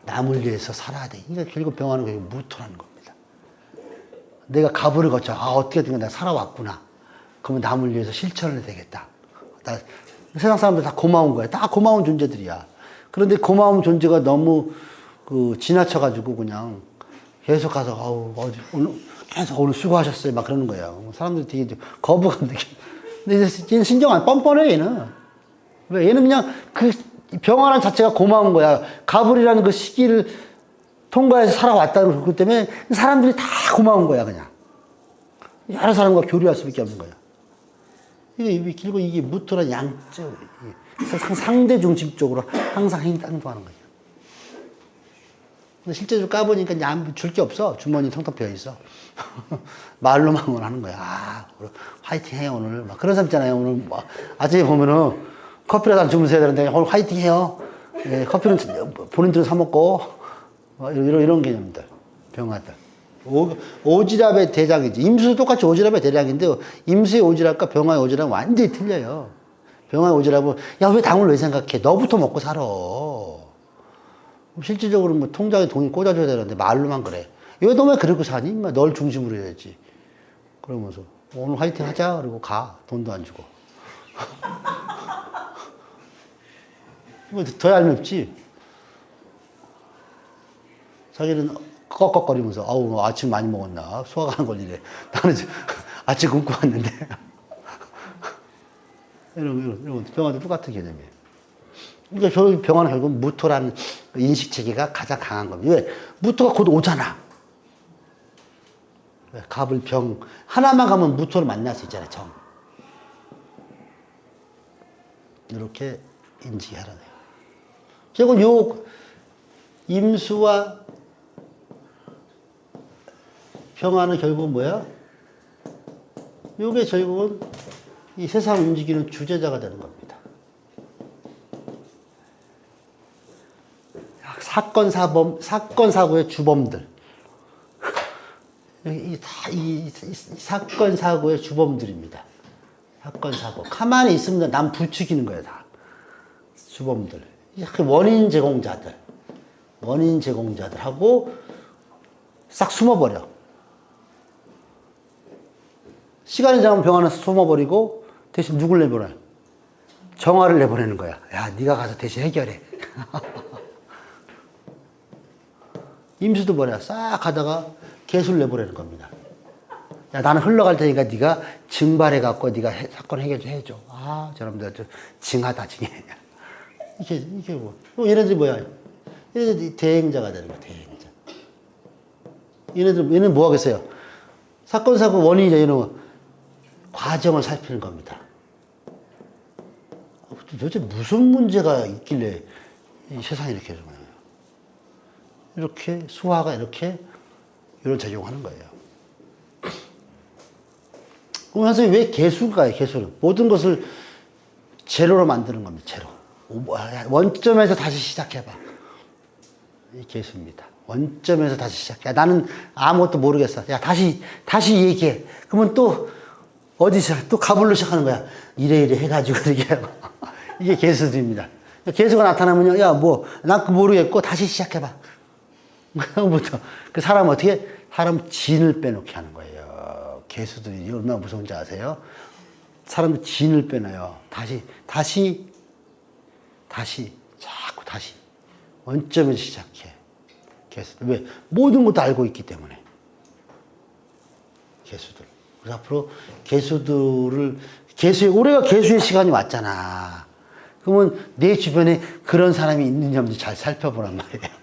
남을 위해서 살아야 돼. 그러니까 결국 병하는 게 무토라는 겁니다. 내가 가부를 거쳐. 아, 어떻게든 내가 살아왔구나. 그러면 남을 위해서 실천을 해야 되겠다. 세상 사람들 다 고마운 거야. 다 고마운 존재들이야. 그런데 고마운 존재가 너무 지나쳐가지고 그냥 계속 가서 오늘 계속 오늘 수고하셨어요. 막 그러는 거예요. 사람들이 되게 거부감 느끼. 근데 얘는 신경 안 뻔뻔해 얘는. 왜? 얘는 그냥 그 병화란 자체가 고마운 거야. 가불이라는 그 시기를 통과해서 살아왔다는 것 때문에 사람들이 다 고마운 거야 그냥. 여러 사람과 교류할 수밖에 없는 거야. 그리고 이게 무토란 양적, 상대 중심적으로 항상 행동하는 거죠. 근데 실제로 까보니까 줄 게 없어. 주머니 텅텅 비어 있어. 말로만 하는 거야. 아, 화이팅 해요, 오늘. 막 그런 사람 있잖아요. 오늘 뭐 아침에 보면은 커피라도 안 주무셔야 되는데 오늘 화이팅 해요. 예, 커피는 본인들은 사먹고. 이런 개념들. 병화들. 오지랖의 대장이지. 임수도 똑같이 오지랖의 대장인데 임수의 오지랖과 병화의 오지랖은 완전히 틀려요. 병화의 오지랖은 야, 왜 당을 왜 생각해? 너부터 먹고 살아. 실질적으로 뭐 통장에 돈이 꽂아줘야 되는데 말로만 그래. 왜 너 왜 그러고 사니? 널 중심으로 해야지. 그러면서 오늘 화이팅 하자. 그리고 가. 돈도 안 주고. 더 얄밉지? 자기는 꺽꺽거리면서 아우 아침 많이 먹었나? 소화가 안 걸리네. 나는 아침 굶고 왔는데. 이런 병화도 똑같은 개념이에요. 그러니까 병화는 결국 무토라는 인식체계가 가장 강한 겁니다. 왜? 무토가 곧 오잖아. 왜? 갑을 병 하나만 가면 무토를 만날 수 있잖아요. 정. 이렇게 인지하라네요. 결국 요 임수와 병화는 결국은 뭐야? 요게 결국은 이 세상 움직이는 주제자가 되는 겁니다. 사건, 사고의 주범들. 이 사건, 사고의 주범들입니다. 사건, 사고. 가만히 있으면 남 부추기는 거예요, 다. 주범들. 원인 제공자들하고 싹 숨어버려. 시간이 지나면 병화는 숨어버리고 대신 누굴 내보내? 정화를 내보내는 거야. 야, 네가 가서 대신 해결해. 임수도 뭐냐? 싹 가다가 개수를 내보내는 겁니다. 야, 나는 흘러갈 테니까 네가 증발해갖고 네가 사건 해결 좀 해줘. 아, 저놈들 좀 징하다, 징해. 이게 뭐. 얘네들이 뭐야? 얘네들이 대행자가 되는 거야, 대행자. 얘는 뭐 하겠어요? 사건, 사고 원인이죠. 얘는 과정을 살피는 겁니다. 도대체 무슨 문제가 있길래 이 세상이 이렇게 되는 거예요? 이렇게 수화가 이렇게 이런 작용하는 거예요. 그럼 선생님 왜 개수가요? 개수는 모든 것을 제로로 만드는 겁니다. 제로. 원점에서 다시 시작해봐. 이 개수입니다. 원점에서 다시 시작해. 나는 아무것도 모르겠어. 야, 다시 얘기해. 그러면 또 어디서 또 가불로 시작하는 거야. 이래 해가지고 이렇게 하고. 이게 개수들입니다. 개수가 나타나면요, 야, 난 그거 모르겠고 다시 시작해봐. 그부터 그 사람 어떻게? 사람 진을 빼놓게 하는 거예요. 개수들이 얼마나 무서운지 아세요? 사람 진을 빼놔요. 자꾸 다시 원점에서 시작해. 개수들. 왜? 모든 것도 알고 있기 때문에. 개수들. 그래서 앞으로 올해가 개수의 시간이 왔잖아. 그러면 내 주변에 그런 사람이 있는지 없는지 잘 살펴보란 말이에요.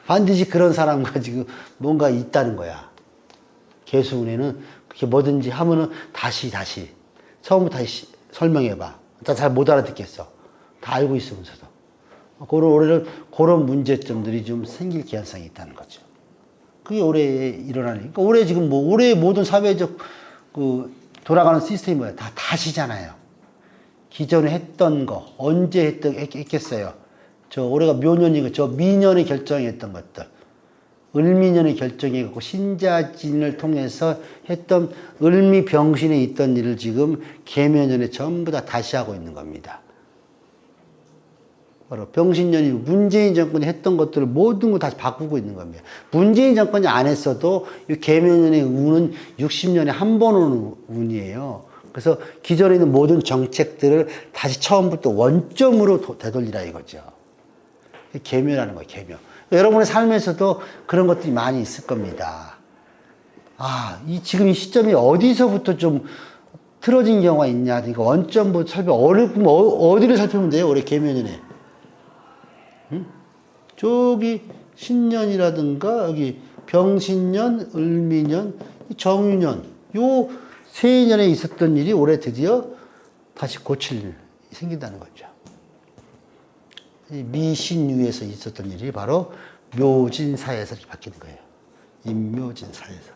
반드시 그런 사람 가지고 뭔가 있다는 거야. 개수운에는 그렇게 뭐든지 하면은 다시 처음부터 다시 설명해봐. 나 잘 못 알아듣겠어. 다 알고 있으면서도. 그런 문제점들이 좀 생길 개연성이 있다는 거죠. 그게 올해 일어나는. 그러니까 올해 지금 올해 모든 사회적 돌아가는 시스템이 뭐야? 다 다시잖아요. 기존에 했던 거, 언제 했겠어요? 올해가 묘년이고, 저 미년에 결정했던 것들. 을미년에 결정해갖고 신자진을 통해서 했던 을미병신에 있던 일을 지금 계묘년에 전부 다 다시 하고 있는 겁니다. 바로 병신년이 문재인 정권이 했던 것들을 모든 거 다시 바꾸고 있는 겁니다. 문재인 정권이 안 했어도 이 계묘년의 운은 60년에 한 번 오는 운이에요. 그래서 기존에 있는 모든 정책들을 다시 처음부터 원점으로 되돌리라 이거죠. 계묘라는 거예요, 계묘. 여러분의 삶에서도 그런 것들이 많이 있을 겁니다. 지금 이 시점이 어디서부터 좀 틀어진 경우가 있냐. 그러니까 원점부터 어디를 살피면 돼요, 올해 계묘년에? 저기 신년이라든가 여기 병신년, 을미년, 정유년 요 세 년에 있었던 일이 올해 드디어 다시 고칠 일이 생긴다는 거죠. 미신유에서 있었던 일이 바로 묘진사에서 이렇게 바뀌는 거예요. 임묘진사에서.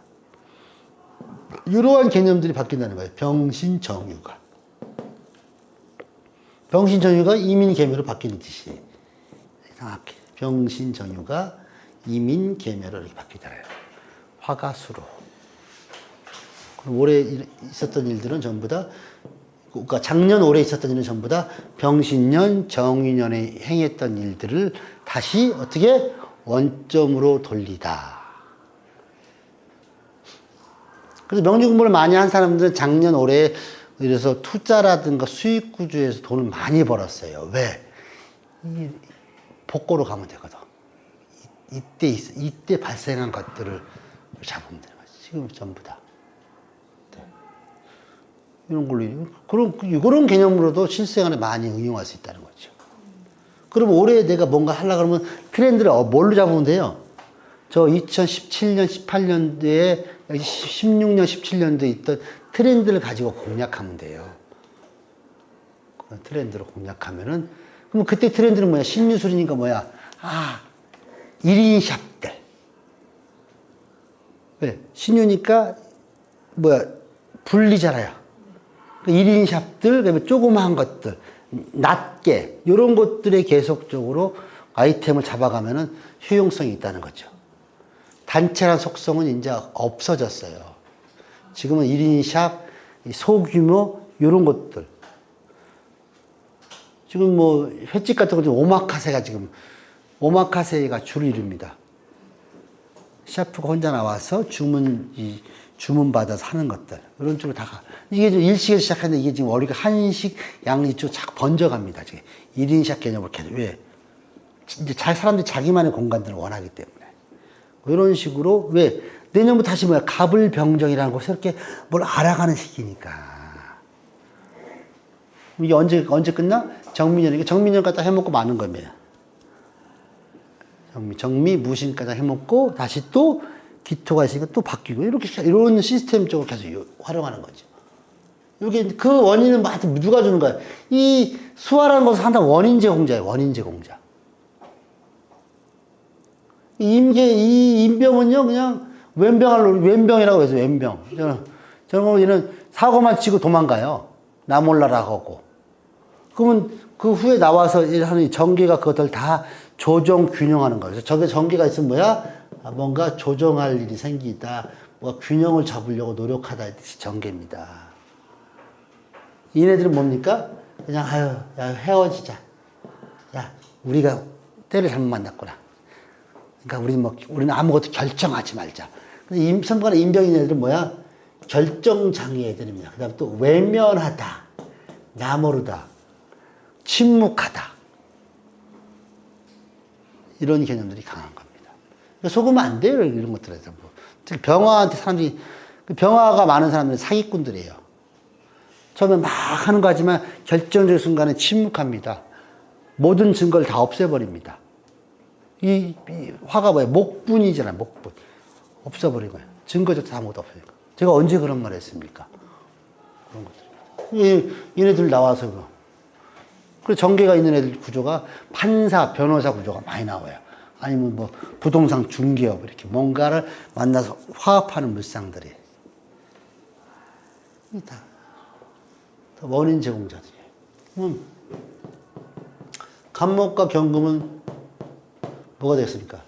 이러한 개념들이 바뀐다는 거예요. 병신정유가. 병신정유가 이민계묘로 바뀌는 뜻이에요. 정확히. 병신정유가 이민계묘로 이렇게 바뀌잖아요. 화가수로. 그럼 올해 있었던 일들은 전부 다, 그러니까 작년 올해 있었던 일은 전부 다 병신년, 정유년에 행했던 일들을 다시 어떻게 원점으로 돌리다. 그래서 명리 공부를 많이 한 사람들은 작년 올해 이래서 투자라든가 수익 구조에서 돈을 많이 벌었어요. 왜? 복고로 가면 되거든. 이때 발생한 것들을 잡으면 되는 거지. 지금 전부 다. 네. 이런 걸로, 그런 개념으로도 실생활에 많이 응용할 수 있다는 거죠. 그럼 올해 내가 뭔가 하려고 그러면 트렌드를 뭘로 잡으면 돼요? 저 2017년, 18년도에, 16년, 17년도에 있던 트렌드를 가지고 공략하면 돼요. 그 트렌드로 공략하면은, 그럼 그때 트렌드는 뭐야? 신유술이니까 뭐야? 1인 샵들. 왜? 신유니까 뭐야? 분리잖아요. 1인 샵들, 그다음에 조그마한 것들, 낮게, 이런 것들에 계속적으로 아이템을 잡아가면은 효용성이 있다는 거죠. 단체란 속성은 이제 없어졌어요. 지금은 1인 샵, 소규모, 이런 것들. 지금 뭐, 횟집 같은 거 오마카세가 주를 이룹니다. 셰프가 혼자 나와서 주문 받아서 하는 것들. 이런 쪽으로 다 가. 이게 좀 일식에서 시작하는데 이게 지금 우리가 한식, 양식 쪽으로 자꾸 번져갑니다. 지금 1인 샵 개념으로 계속. 왜? 이제 사람들이 자기만의 공간들을 원하기 때문에. 이런 식으로, 왜? 내년부터 다시 뭐야? 갑을병정이라는 곳에 이렇게 뭘 알아가는 시기니까. 이게 언제 끝나? 정미년이니까 정미년 갖다 해먹고 마는 겁니다. 정미, 무신까지 해먹고 다시 또 기토가 있으니까 또 바뀌고 이런 시스템 쪽으로 계속 활용하는 거죠. 이게 그 원인은 누가 주는 거야? 이 수화라는 것은 항상 원인제 공자예요. 원인제 공자. 이 인병은요, 그냥 왼병이라고 해서 왼병. 저는 얘는 사고만 치고 도망가요. 나 몰라라고 하고. 그러면 그 후에 나와서 하는 전기가 그것들 다 조정, 균형하는 거예요. 저게 전기가 있으면 뭐야? 뭔가 조정할 일이 생기다. 뭔가 균형을 잡으려고 노력하다. 이 뜻이 전개입니다. 얘네들은 뭡니까? 그냥, 야, 헤어지자. 야, 우리가 때를 잘못 만났구나. 그러니까 우리는 아무것도 결정하지 말자. 근데 선관의 인병인 애들은 뭐야? 결정장애 애들입니다. 그 다음에 또 외면하다. 나 모르다. 침묵하다. 이런 개념들이 강한 겁니다. 속으면 안 돼요, 이런 것들에서. 특히 병화한테 사람들이, 병화가 많은 사람들은 사기꾼들이에요. 처음에 막 하는 거 하지만 결정적인 순간에 침묵합니다. 모든 증거를 다 없애버립니다. 이 화가 뭐예요? 목분이잖아요, 목분. 없어버린 거예요. 증거조차 아무것도 없으니까. 제가 언제 그런 말 했습니까? 그런 것들. 얘네들 나와서 그리고 전개가 있는 애들 구조가 판사, 변호사 구조가 많이 나와요. 아니면 뭐 부동산 중개업 이렇게 뭔가를 만나서 화합하는 물상들이 다 원인 제공자들이에요. 간목과 경금은 뭐가 됐습니까?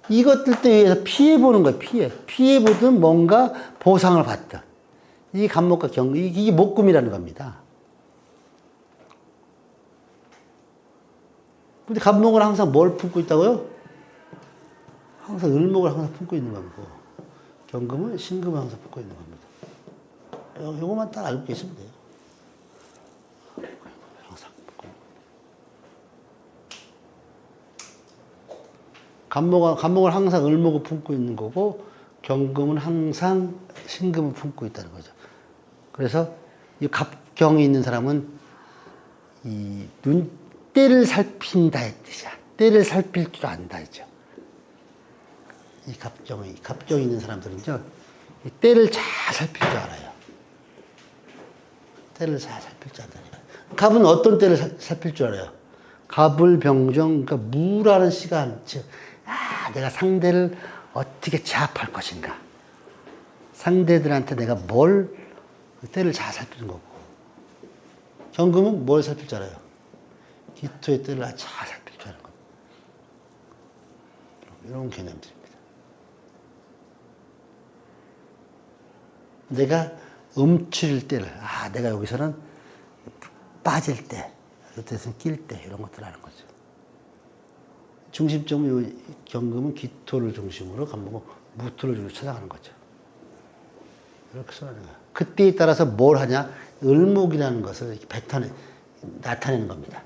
이것들 때 의해서 피해보는 거예요. 피해보든 뭔가 보상을 받든. 이게 간목과 이게 목금이라는 겁니다. 근데 간목은 항상 뭘 품고 있다고요? 항상 을목을 항상 품고 있는 거고, 경금은 신금을 항상 품고 있는 겁니다. 요거만 딱 알고 계시면 돼요. 항상 품고 있는 거. 간목은 항상 을목을 품고 있는 거고, 경금은 항상 신금을 품고 있다는 거죠. 그래서 이 갑경이 있는 사람은 때를 살핀다의 뜻이야. 때를 살필 줄 안다 이죠. 이 갑경이 있는 사람들은요, 이 때를 잘 살필 줄 알아요. 때를 잘 살필 줄 안다니까. 갑은 어떤 때를 살필 줄 알아요? 갑을 병정, 그러니까 무라는 시간, 즉, 내가 상대를 어떻게 제압할 것인가. 상대들한테 내가 때를 잘 살피는 거고. 경금은 뭘 살필 줄 알아요? 기토의 때를 잘 살필 줄 아는 겁니다. 이런 개념들입니다. 내가 움츠릴 때를, 내가 여기서는 빠질 때, 이때서는 낄 때, 이런 것들을 아는 거죠. 중심점은 경금은 기토를 중심으로, 간목은 무토를 중심으로 찾아가는 거죠. 이렇게 써하는 거예요. 그때에 따라서 뭘 하냐? 을목이라는 것을 나타내는 겁니다.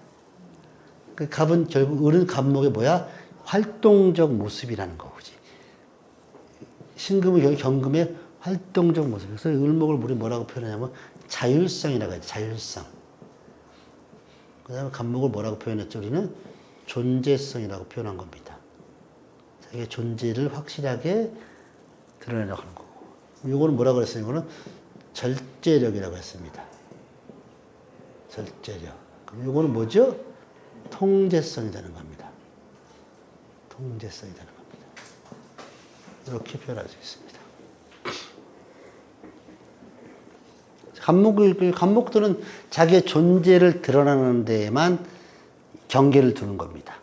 그 갑은 결국 을은 간목의 뭐야? 활동적 모습이라는 거지. 신금은 경금의 활동적 모습. 그래서 을목을 우리 뭐라고 표현하냐면 자율성이라고 해요. 자율성. 그 다음에 간목을 뭐라고 표현했죠? 우리는 존재성이라고 표현한 겁니다. 자기의 존재를 확실하게 드러내려고 하는 거고. 이거는 뭐라고 그랬어요? 이거는 절제력이라고 했습니다. 절제력. 그럼 이거는 뭐죠? 통제성이라는 겁니다. 통제성이라는 겁니다. 이렇게 표현할 수 있습니다. 간목들은 자기의 존재를 드러내는 데에만 경계를 두는 겁니다.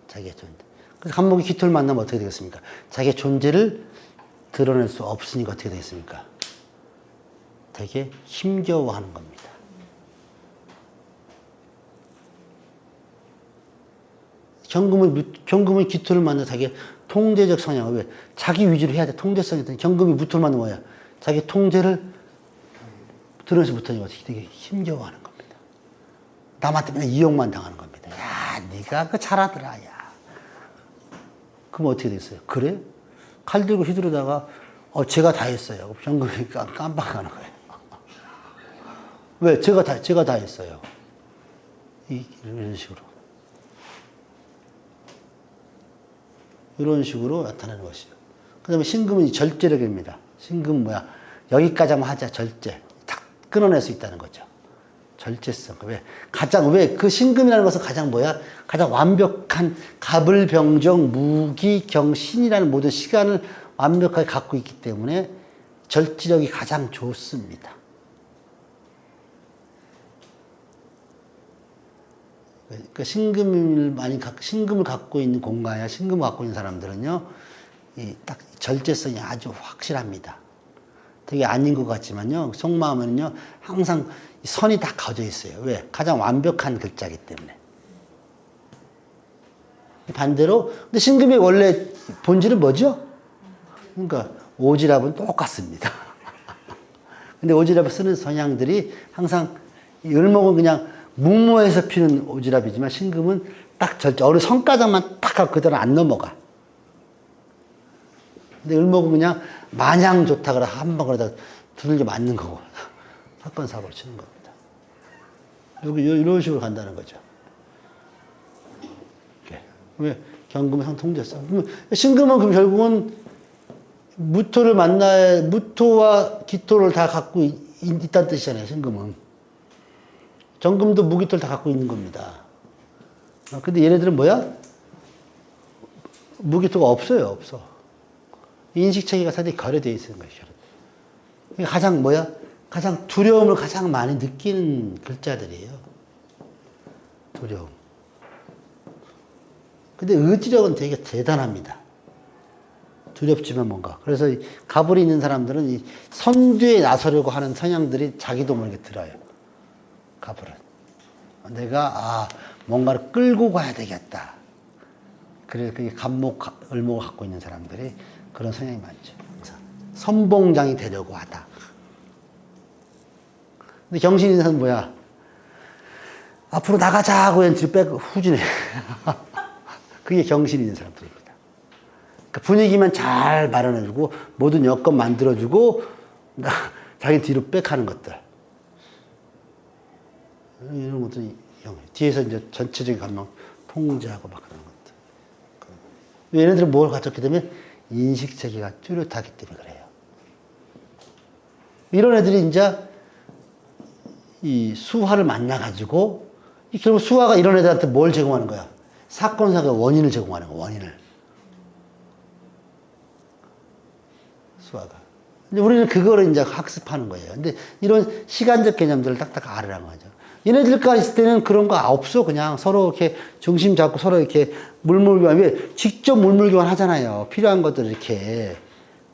자기의 존재. 그래서 간목이 기토를 만나면 어떻게 되겠습니까? 자기의 존재를 드러낼 수 없으니까 어떻게 되겠습니까? 되게 힘겨워하는 겁니다. 경금은 기토를 만나 자기의 통제적 성향을 왜? 자기 위주로 해야 돼. 통제성이 있다. 경금이 무토를 만나면 뭐야? 자기 통제를 드러내지 못하니까 되게 힘겨워하는 겁니다. 남한테 맨날 이용만 당하는 겁니다. 야, 네가 그 잘하더라, 야. 그럼 어떻게 됐어요? 그래? 칼 들고 휘두르다가 제가 다 했어요. 경금이 깜빡하는 거예요. 왜? 제가 다 했어요. 이런 식으로. 이런 식으로 나타나는 것이죠. 그 다음에 신금은 절제력입니다. 신금은 뭐야? 여기까지만 하자, 절제. 탁 끊어낼 수 있다는 거죠. 절제성. 왜 그 신금이라는 것은 가장 뭐야? 가장 완벽한 갑을 병정 무기 경신이라는 모든 시간을 완벽하게 갖고 있기 때문에 절제력이 가장 좋습니다. 그 신금을 갖고 있는 공간이나 신금을 갖고 있는 사람들은요, 딱 절제성이 아주 확실합니다. 되게 아닌 것 같지만요, 속마음에는요, 항상 선이 다 그어져 있어요. 왜? 가장 완벽한 글자이기 때문에. 반대로, 근데 신금의 원래 본질은 뭐죠? 그러니까 오지랖은 똑같습니다. 근데 오지랖을 쓰는 성향들이 항상 을목은 그냥 무모해서 피는 오지랖이지만 신금은 딱 어느 손가락만 딱 하고 그대로 안 넘어가. 근데 을목은 그냥 마냥 좋다 그래 한번 그러다 두들겨 맞는 거고 사건 사고를 치는 겁니다. 이런 식으로 간다는 거죠. 왜? 경금은 상통제성. 신금은 그럼 결국은 무토와 기토를 다 갖고 있다는 뜻이잖아요, 신금은. 정금도 무기토를 다 갖고 있는 겁니다. 근데 얘네들은 뭐야? 무기토가 없어요, 없어. 인식체계가 상당히 결여되어 있는 거예요. 가장 뭐야? 가장 두려움을 가장 많이 느끼는 글자들이에요. 두려움. 근데 의지력은 되게 대단합니다. 두렵지만 뭔가. 그래서 이 가불이 있는 사람들은 이 선두에 나서려고 하는 성향들이 자기도 모르게 들어요. 가불은. 내가, 뭔가를 끌고 가야 되겠다. 그래서 그게 간목, 을목을 갖고 있는 사람들이 그런 성향이 많죠. 선봉장이 되려고 하다. 근데 경신이 있는 사람은 뭐야? 앞으로 나가자고 한 뒤로 빼고 후진해. 그게 경신이 있는 사람들입니다. 그러니까 분위기만 잘 마련해주고 모든 여건 만들어주고 자기 뒤로 빽하는 것들. 이런 것들이 뒤에서 이제 전체적인 감정 통제하고 막 그런 것들. 얘네들은 뭘 갖췄기 때문에 인식체계가 뚜렷하기 때문에 그래요. 이런 애들이 이제 이 수화를 만나가지고 결국 수화가 이런 애들한테 뭘 제공하는 거야? 사건, 사고의 원인을 제공하는 거야, 원인을. 수화가. 근데 우리는 그거를 이제 학습하는 거예요. 근데 이런 시간적 개념들을 딱딱 알으라는 거죠. 얘네들과 있을 때는 그런 거 없어. 그냥 서로 이렇게 중심 잡고 서로 이렇게 물물교환. 왜? 직접 물물교환 하잖아요. 필요한 것들 이렇게.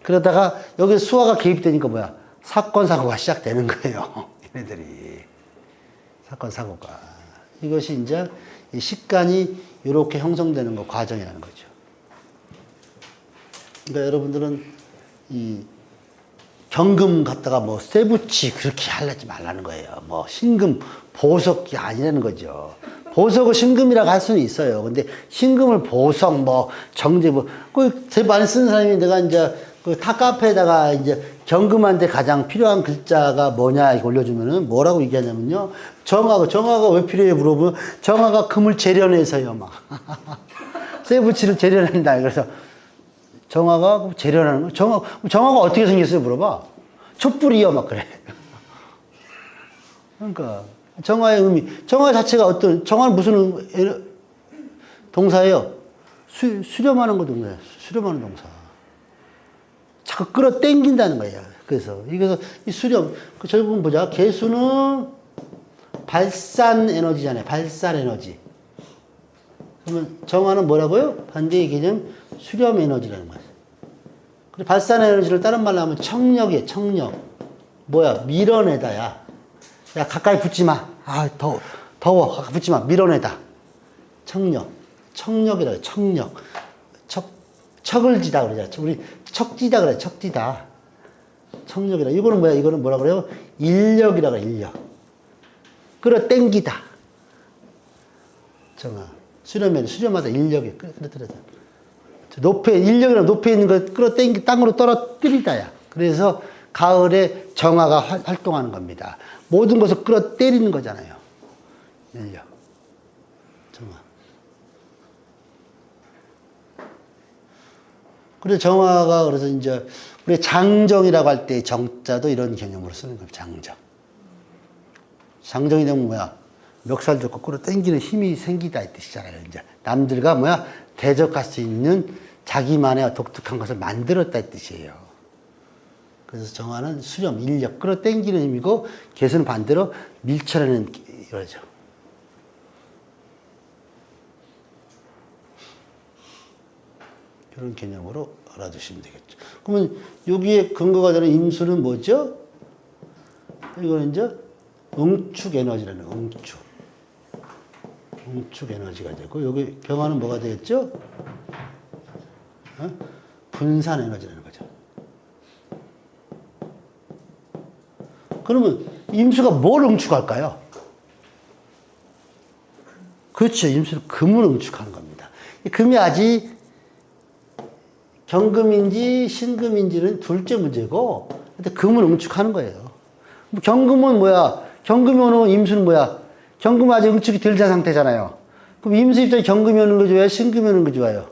그러다가 여기 수화가 개입되니까 뭐야? 사건, 사고가 시작되는 거예요. 얘네들이. 사건, 사고가. 이것이 이제 이 식간이 이렇게 형성되는 거, 과정이라는 거죠. 그러니까 여러분들은 이 경금 갖다가 뭐 쇠붙이 그렇게 하려지 말라는 거예요. 뭐 신금, 보석이 아니라는 거죠. 보석을 신금이라고 할 수는 있어요. 근데 신금을 보석, 뭐 정제, 뭐, 그 제일 많이 쓰는 사람이 내가 이제 그 탑카페에다가 이제 경금한테 가장 필요한 글자가 뭐냐 이거 올려주면은 뭐라고 얘기하냐면요. 정화가 왜 필요해 물어보면 정화가 금을 재련해서요. 막. 쇠붙이를 재련한다. 그래서 정화가 재련하는 거. 정화가 어떻게 생겼어요? 물어봐. 촛불이요. 막 그래. 그러니까 정화의 의미. 정화 자체가 정화는 무슨 동사예요? 수렴하는 거 동사예요. 수렴하는 동사. 자꾸 끌어당긴다는 거예요. 그래서 이 수렴. 결국은 보자. 개수는 발산 에너지잖아요. 발산 에너지. 그러면 정화는 뭐라고요? 반대의 개념 수렴 에너지라는 거예요. 그리고 발산 에너지를 다른 말로 하면 청력이에요. 청력. 뭐야? 밀어내다야. 야, 가까이 붙지 마. 더워. 가까이 붙지 마. 밀어내다. 청력. 청력이라 해요. 청력. 척을 지다 그러죠. 우리 척지다 그래요. 척지다. 청력이라. 이거는 뭐야? 이거는 뭐라 그래요? 인력이라 그래요. 인력. 끌어당기다. 정화. 수렴하다. 인력이 끌어들여다. 인력이랑 높이 있는 걸 끌어당기 땅으로 떨어뜨리다야. 그래서 가을에 정화가 활동하는 겁니다. 모든 것을 끌어때리는 거잖아요. 인력. 정화. 그래서 정화가 그래서 이제 우리 장정이라고 할 때 정자도 이런 개념으로 쓰는 겁니다. 장정. 장정이 되면 뭐야? 멱살 잡고 끌어당기는 힘이 생기다 이 뜻이잖아요. 이제 남들과 뭐야? 대적할 수 있는 자기만의 독특한 것을 만들었다 이 뜻이에요. 그래서 정화는 수렴, 인력, 끌어당기는 힘이고 개수는 반대로 밀쳐내는 이거죠. 이런 개념으로 알아두시면 되겠죠. 그러면 여기에 근거가 되는 임수는 뭐죠? 이거는 이제 응축 에너지라는 응축. 응축 에너지가 되고 여기 병화는 뭐가 되겠죠? 분산 에너지라는 거죠. 그러면 임수가 뭘 응축할까요? 그렇죠. 임수는 금을 응축하는 겁니다. 금이 아직 경금인지 신금인지는 둘째 문제고, 근데 금을 응축하는 거예요. 경금은 뭐야? 경금이 오는 임수는 뭐야? 경금은 아직 응축이 덜 된 상태잖아요. 그럼 임수 입장에 경금이 오는 거 좋아요? 신금이 오는 거 좋아요?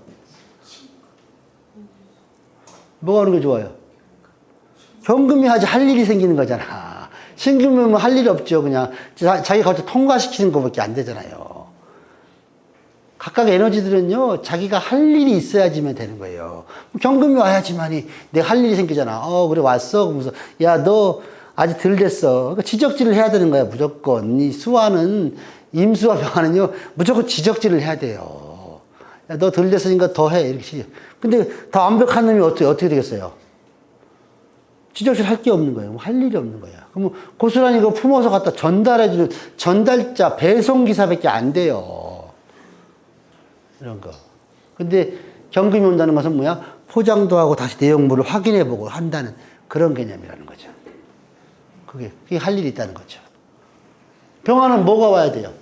뭐가 오는 거 좋아요? 경금이 아직 할 일이 생기는 거잖아. 신금은 할 일이 없죠. 그냥 자기가 거기서 통과시키는 것밖에 안 되잖아요. 각각 에너지들은요, 자기가 할 일이 있어야지만 되는 거예요. 경금이 와야지만이 내가 할 일이 생기잖아. 그래, 왔어. 그러면서, 야, 너 아직 덜 됐어. 그러니까 지적질을 해야 되는 거야, 무조건. 이 수화는, 임수와 병화는요, 무조건 지적질을 해야 돼요. 야, 너 덜 됐으니까 더 해. 이렇게 치죠. 근데 더 완벽한 놈이 어떻게 되겠어요? 지적질 할 게 없는 거예요. 할 일이 없는 거예요. 그럼 고스란히 이거 품어서 갖다 전달해주는 전달자, 배송기사밖에 안 돼요. 이런 거. 근데 경금이 온다는 것은 뭐야? 포장도 하고 다시 내용물을 확인해보고 한다는 그런 개념이라는 거죠. 그게 할 일이 있다는 거죠. 병화는 뭐가 와야 돼요?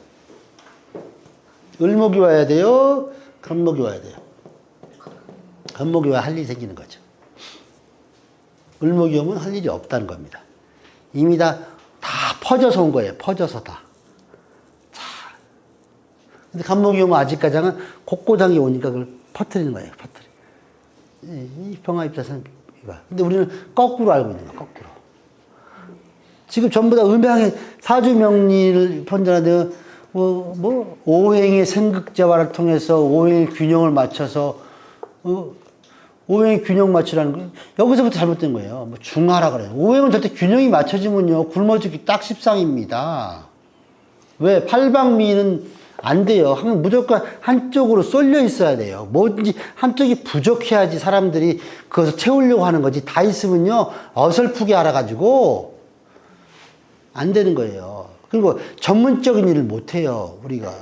을목이 와야 돼요? 간목이 와야 돼요? 간목이 와야 할 일이 생기는 거죠. 을목이 오면 할 일이 없다는 겁니다. 이미 다 퍼져서 온 거예요. 퍼져서 다. 자. 근데 간목이 오면 아직까지는 곡고장이 오니까 그걸 퍼뜨리는 거예요. 이 병화 입장에서는 이거. 근데 우리는 거꾸로 알고 있는 거야. 거꾸로. 지금 전부 다 음양의 사주명리를 편전하되 오행의 생극재화를 통해서 오행의 균형을 맞춰서 오행의 균형 맞추라는 거예요. 여기서부터 잘못된 거예요. 뭐 중하라 그래요. 오행은 절대 균형이 맞춰지면요. 굶어죽기 딱 십상입니다. 왜? 팔방미는 안 돼요. 무조건 한쪽으로 쏠려 있어야 돼요. 뭐든지 한쪽이 부족해야지 사람들이 그것을 채우려고 하는 거지. 다 있으면요. 어설프게 알아가지고 안 되는 거예요. 그리고 전문적인 일을 못 해요. 우리가.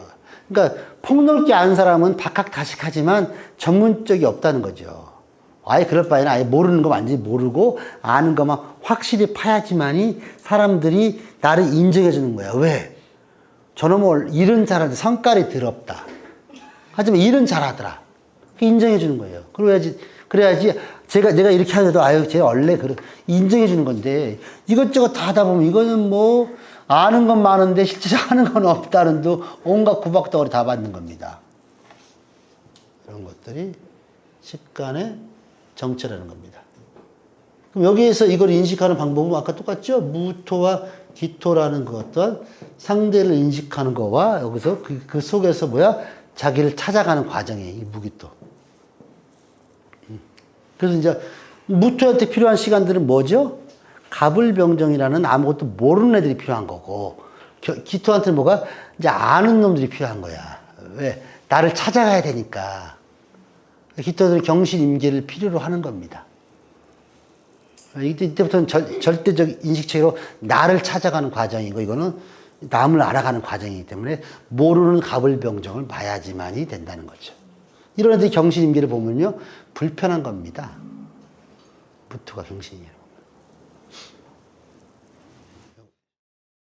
그러니까 폭넓게 아는 사람은 박학다식하지만 전문적이 없다는 거죠. 아예 그럴 바에는 아예 모르는 거 완전히 모르고 아는 것만 확실히 파야지만이 사람들이 나를 인정해 주는 거야. 왜? 저놈은 일은 잘하는데 성깔이 더럽다. 하지만 일은 잘하더라. 인정해 주는 거예요. 그래야지 내가 이렇게 하는데도 아유 쟤 원래 인정해 주는 건데 이것저것 다 하다 보면 이거는 뭐 아는 건 많은데 실제 하는 건 없다는 도 온갖 구박덩어리 다 받는 겁니다. 이런 것들이 식간의 정체라는 겁니다. 그럼 여기에서 이걸 인식하는 방법은 아까 똑같죠? 무토와 기토라는 것 또한 상대를 인식하는 거와 여기서 그 속에서 뭐야? 자기를 찾아가는 과정이에요. 이 무기토. 그래서 이제 무토한테 필요한 시간들은 뭐죠? 갑을병정이라는 아무것도 모르는 애들이 필요한 거고 기토한테는 뭐가? 이제 아는 놈들이 필요한 거야. 왜? 나를 찾아가야 되니까. 기토들은 경신임계를 필요로 하는 겁니다. 이때부터는 절대적 인식체로 나를 찾아가는 과정이고 이거는 남을 알아가는 과정이기 때문에 모르는 갑을병정을 봐야지만이 된다는 거죠. 이런 애들이 경신임계를 보면요 불편한 겁니다. 무토가 경신이에요.